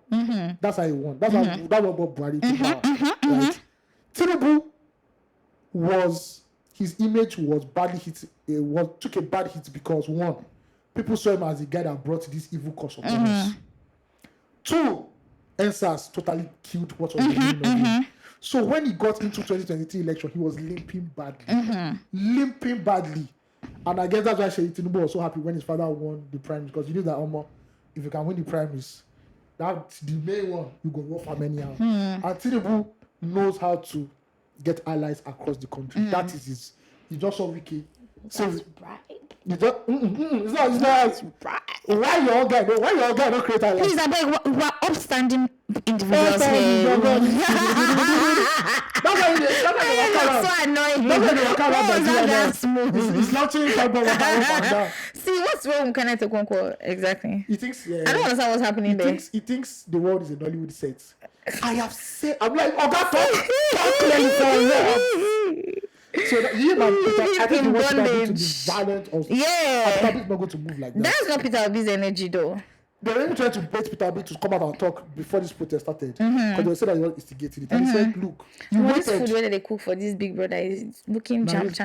That's how he won. That's how that was what Buhari took power. Right? Tinubu his image was badly hit. It took a bad hit because one, people saw him as the guy that brought this evil cause upon us. Two, NSAS totally killed what was going on. So when he got into 2023 election, he was limping badly. Limping badly. And I guess that's why Sheyi Tinubu was so happy when his father won the primaries, because you knew that if you can win the primaries, that's the main one, you go work for many hours. And Tinubu knows how to get allies across the country. That is he's just so wicked. So it's not why your guy don't create allies? Please, I beg, we're upstanding individuals here. That's why they so annoying. That's why they walk around. What was that smooth? It's launching cardboard up and down. See, what's wrong with Kenneth Okonkwo exactly? He thinks, I don't understand what's happening there. He thinks the world is a Nollywood set. I have said, I'm like, talk clearly for me. So you man, Peter, I think he wants to be violent also. Yeah. Peter Obi's not going to move like that. That's not Peter Obi's energy though. They were even trying to bait Peter Obi to come out and talk before this protest started. Because they said that he was instigating it. And he said, look, you What waited. this food where they cook for this big brother is looking jam. Peter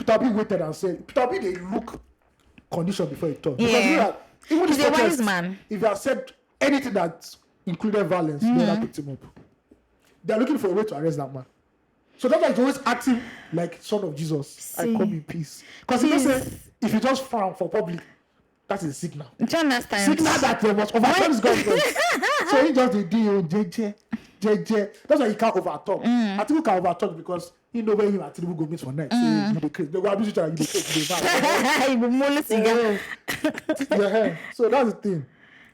Obi waited and said, Peter Obi, they look condition before he talk. Yeah. Because you know, even He's this a protest, wise man. if you have said anything that included violence, they would have picked him up. They're looking for a way to arrest that man. So that's why he's always acting like son of Jesus. I come in peace. Because he says, if you just frown for public, that is a signal. Do you understand? Signal that they must overturn his government. So he just did JJ. That's why he can't overtalk. I think he can overtalk because he know where he and Tinubu go meet for next. So you be crazy. They go abuse each other. You be crazy. You be molesting them. Yeah. So that's the thing.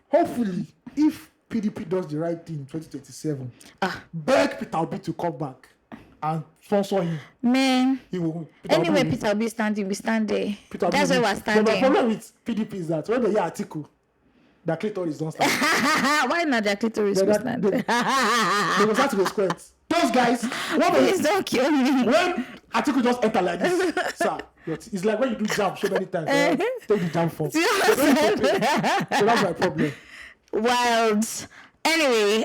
Hopefully, if PDP does the right thing in 2027, beg Peter Obi to come back and sponsor him. Man. He will. Anywhere Peter Obi standing, we stand there. That's where we're standing. But the problem with PDP is that when they hear article, the clitoris don't stand. Why not the clitoris will stand? They will start to be squared. Those guys, please don't kill me. When article just enter like this, sir, it's like when you do jam so many times, take the jam form. So that's my problem. Wild. Anyway,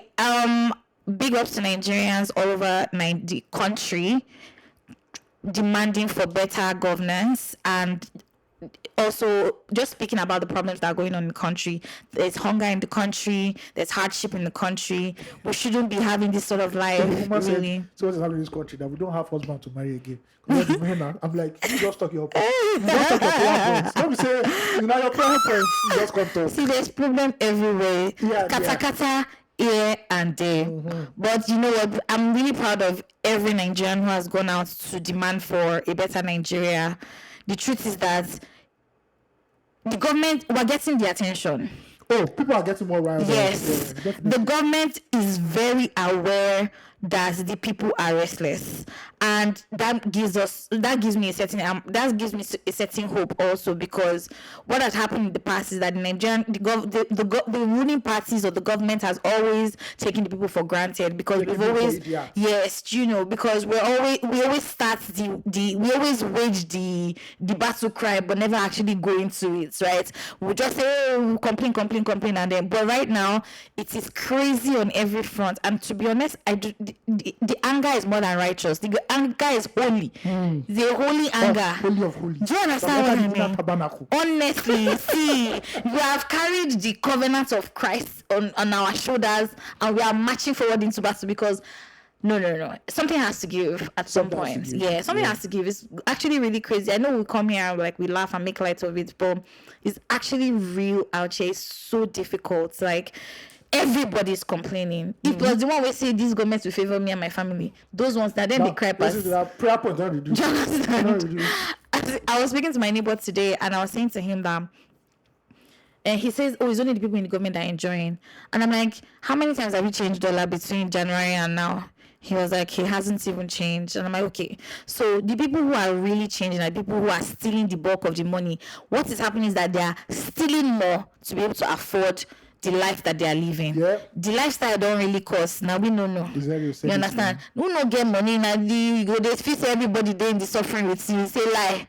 big ups to Nigerians all over the country demanding for better governance, and also just speaking about the problems that are going on in the country. There's hunger in the country, there's hardship in the country. We shouldn't be having this sort of life, really. So what's happening in this country that we don't have husband to marry again? I'm like, you just talk your point. You just talk your prayer points. Don't be saying, your prayer points, you just come to. See, there's problem everywhere. Kata here and there. But you know what? I'm really proud of every Nigerian who has gone out to demand for a better Nigeria. The truth is that the government, we're getting the attention. Oh, people are getting more riled. Yes. The government is very aware that the people are restless, and that gives me a certain hope also, because what has happened in the past is that the ruling parties or the government has always taken the people for granted, because because we always start we always wage the battle cry but never actually go into it, right? We just say complain, and then, but right now it is crazy on every front, and to be honest, the anger is more than righteous. The anger is holy. The holy anger. Holy of holy. Do you understand what I mean? Honestly, see, we have carried the covenant of Christ on our shoulders, and we are marching forward into battle, because no. Something has to give at some point. Something has to give. It's actually really crazy. I know we come here and we laugh and make light of it, but it's actually real out here. It's so difficult. Like, everybody's complaining. If plus the one we say these governments will favor me and my family, those ones that then they cry past. Prayer point don't reduce. I was speaking to my neighbor today, and I was saying to him that, and he says, it's only the people in the government that are enjoying. And I'm like, how many times have you changed dollar between January and now? He was like, he hasn't even changed. And I'm like, okay. So the people who are really changing are people who are stealing the bulk of the money. What is happening is that they are stealing more to be able to afford the life that they are living. Yeah. The lifestyle don't really cost. Now we know. Exactly. You understand? We no get money now. You go they fit everybody there in the suffering with you. Say lie.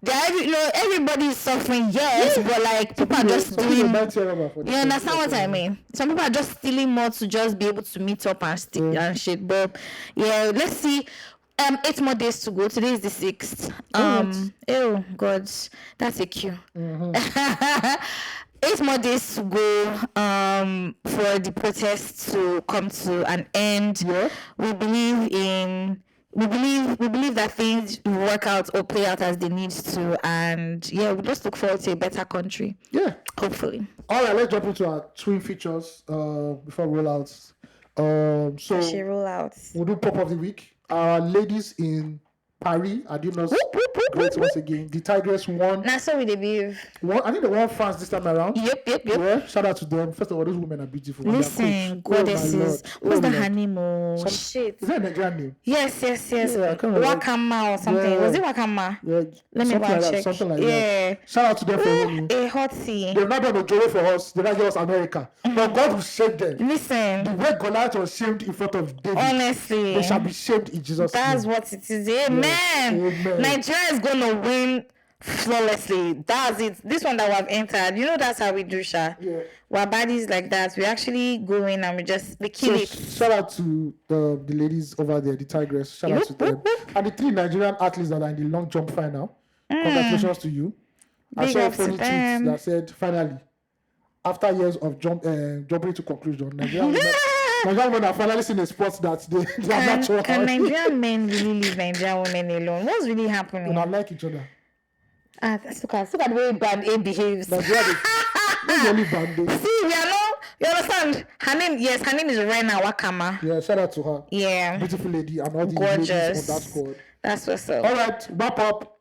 Everybody is suffering, yes, but like people are just doing. You understand what I mean? Some people are just stealing more to just be able to meet up and stick and shit. But yeah, let's see. 8 more days to go. Today is the 6th. Oh God, that's a cue. 8 more days to go for the protests to come to an end. Yeah. We believe that things work out or play out as they need to, and yeah, we just look forward to a better country. Yeah. Hopefully. All right, let's jump into our twin features before we roll out. So she roll out. We'll do pop of the week. Our ladies in Paris, I did not great once again. The Tigress won. Now, so we debut. I think they won France this time around. Yep. Yeah, shout out to them. First of all, those women are beautiful. Listen, goddesses. What's the her name? Shit. Is that a Nigerian name? Yes. Yeah, Wakama or something. Yeah. Was it Wakama? Yeah. Let me go and check. Something like that. Shout out to them for winning. A hot tea. They've not done a joy for us. They've not give us America. But God will shame them. Listen. The way Goliath was shamed in front of David. Honestly. They shall be shamed in Jesus' name. That's what it is. Amen. Amen. Nigeria is gonna win flawlessly. That's it. This one that we have entered, that's how we do, Sha. Yeah. We're bodies like that. We actually go in and we kill it. Shout out to the ladies over there, the Tigress. Shout out to them. And the 3 Nigerian athletes that are in the long jump final. Congratulations to you. I saw a funny tweet that said, finally, after years of jumping to conclusion, Nigerian women are finally seeing a sport that they are natural. Can Nigerian men really leave Nigerian women alone? What's really happening? They not like each other. Look at the way Band A behaves. Nigeria is only Band A. See, we are not. You understand? Her name is Rena Wakama. Yeah, shout out to her. Yeah. Beautiful lady and all the gorgeous ladies on that squad. That's what's up. All right, wrap up.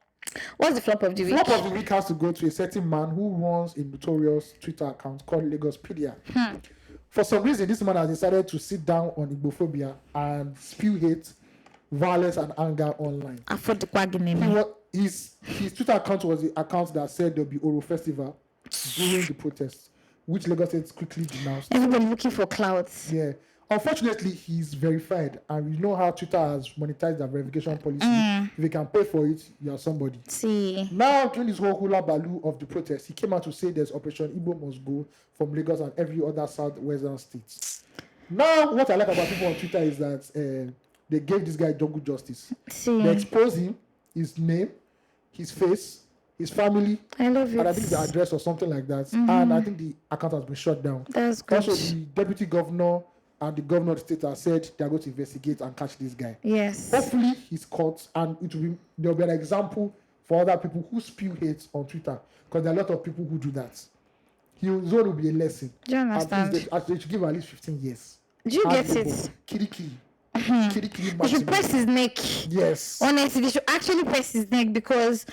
What's the flop of the week? Flop of the week has to go to a certain man who runs a notorious Twitter account called Lagospedia. For some reason, this man has decided to sit down on Igbophobia and spew hate, violence, and anger online. His Twitter account was the account that said there'll be Oro Festival during the protests, which Lagos State quickly denounced. Everybody looking for clouds. Yeah. Unfortunately, he's verified, and you know how Twitter has monetized their verification policy. If you can pay for it, you are somebody. See. Now, during this whole hula baloo of the protest, he came out to say there's Operation Igbo must go from Lagos and every other southwestern state. Now, what I like about people on Twitter is that they gave this guy jungle justice. See. They exposed him, his name, his face, his family. I love it. And I think the address or something like that. And I think the account has been shut down. That's good. Also, the deputy governor and the governor of the state have said they are going to investigate and catch this guy. Yes. Hopefully he's caught, and there will be an example for other people who spew hate on Twitter, because there are a lot of people who do that. His own will be a lesson. Do you understand? They should give him at least 15 years. Do you get it? Kiri. They should press his neck. Yes. Honestly, they should actually press his neck, because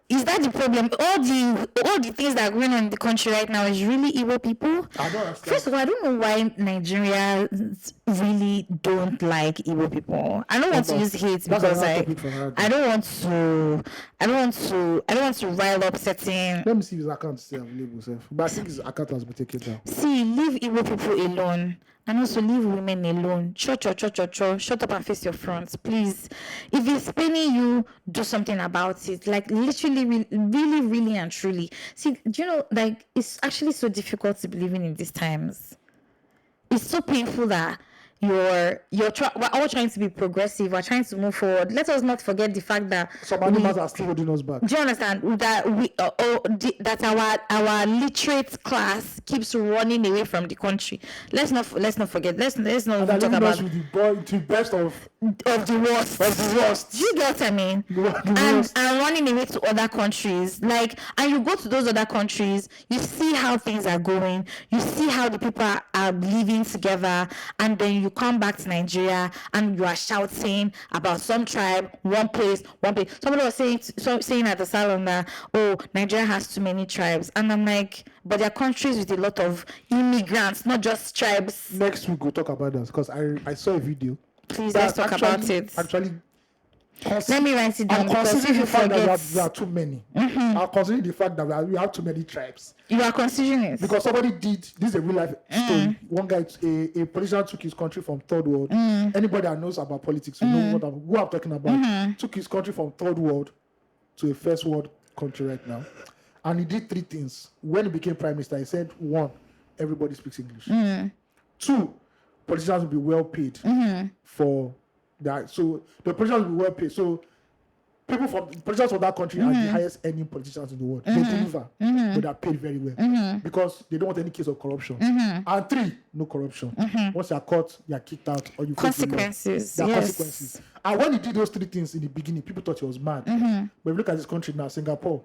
is that the problem? All the things that are going on in the country right now is really evil people. I don't understand. First of all, I don't know why Nigeria really don't like evil people. I don't want to use hate because I don't want to rile up certain. Let me see if his account is still available, but I think his account has been taken down. See, leave evil people alone. And also leave women alone. Shut up and face your front, please. If it's paining you, do something about it. Like literally, really, really and truly. See, do you know, like it's actually so difficult to be living in these times. It's so painful that we're all trying to be progressive. We're trying to move forward. Let us not forget the fact that some animals are still holding us back. Do you understand that that our literate class keeps running away from the country? Let's not forget. Let's not talk about the best of the worst. Of the worst. Do you get what I mean? And running away to other countries, and you go to those other countries, you see how things are going. You see how the people are living together, and then you come back to Nigeria and you are shouting about some tribe, one place. Somebody was saying at the salon that, Nigeria has too many tribes, and I'm like, but there are countries with a lot of immigrants, not just tribes. Next week we'll talk about that, because I saw a video. Please, let's talk about it. Actually, Let me write it down I'm because if considering you the fact forget, that there are too many. I'm considering the fact that we have too many tribes. you are considering it. Because somebody did, this is a real life story. One guy, a politician took his country from third world. Anybody that knows about politics, you know who I'm talking about. Took his country from third world to a first world country right now. And he did 3 things. When he became prime minister, he said, 1, everybody speaks English. 2, politicians will be well paid for that. So the politicians will be well paid. So politicians from that country are the highest earning politicians in the world. They deliver, but they're paid very well because they don't want any case of corruption. And 3, no corruption. Once you're caught, you're kicked out, or you face the law. Consequences. There are Yes. consequences. And when he did those 3 things in the beginning, people thought he was mad. But if you look at this country now, Singapore,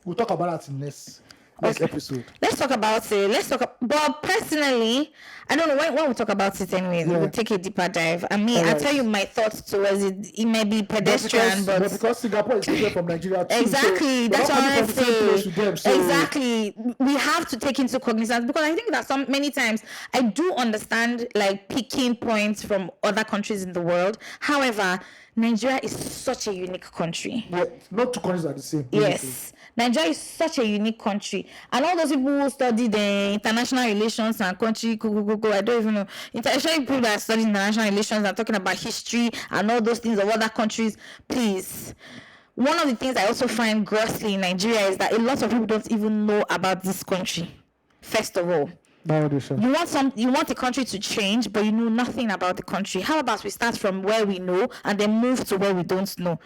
we'll talk about that in next episode. Let's talk about it. But personally, I don't know when we talk about it anyway. Yeah. We'll take a deeper dive. I mean, I'll tell you my thoughts towards it. It may be pedestrian, but because Singapore is different from Nigeria too, exactly. so That's what I say. say. Exactly. We have to take into cognizance because I think that many times I do understand like picking points from other countries in the world. However, Nigeria is such a unique country. Yeah, not 2 countries are the same. Basically. Yes. Nigeria is such a unique country. And all those people who study the international relations and country, I don't even know. Especially people that study international relations and talking about history and all those things of other countries, please. One of the things I also find grossly in Nigeria is that a lot of people don't even know about this country. First of all. You want the country to change, but you know nothing about the country. How about we start from where we know and then move to where we don't know?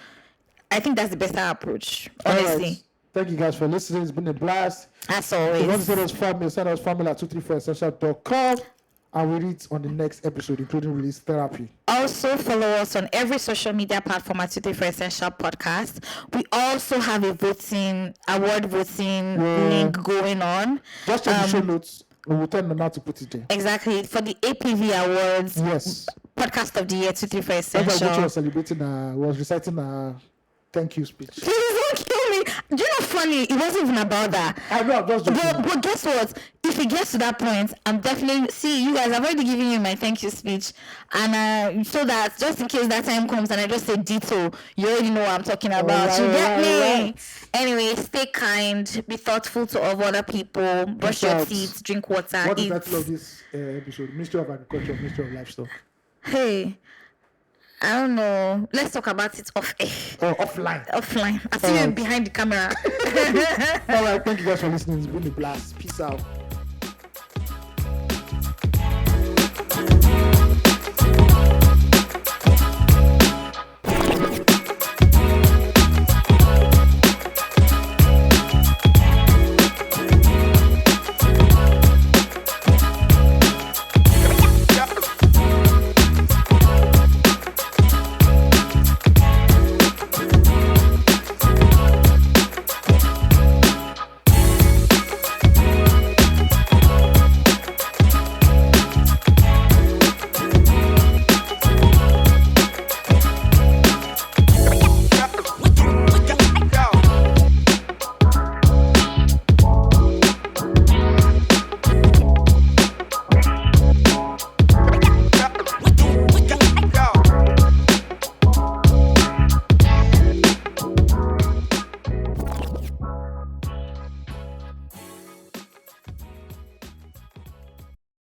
I think that's the better approach, honestly. Right. Thank you guys for listening. It's been a blast. As always. If you want to send us family, send us family at 234essential.com, and we'll read on the next episode, including release therapy. Also follow us on every social media platform at 234 Essential Podcast. We also have a award voting link going on. Just check the show notes. We will tell them how to put it there. Exactly. For the APV Awards. Yes. Podcast of the Year 234 Essential. Ugochi was celebrating, was reciting a thank you speech. Please don't kill me. Do you know funny? It wasn't even about that. I know, I'm just joking. But guess what? If it gets to that point, I'm definitely... See, you guys, I've already given you my thank you speech. And so that just in case that time comes and I just say ditto, you already know what I'm talking about. Right, you get me? Right. Anyway, stay kind. Be thoughtful to other people. Brush your teeth. Drink water. What is eat. the title of this episode? Ministry of Agriculture, Ministry of Livestock. Hey, I don't know. Let's talk about it off air. Oh, offline. Offline. I see you behind the camera. All right. Thank you guys for listening. It's been a blast. Peace out.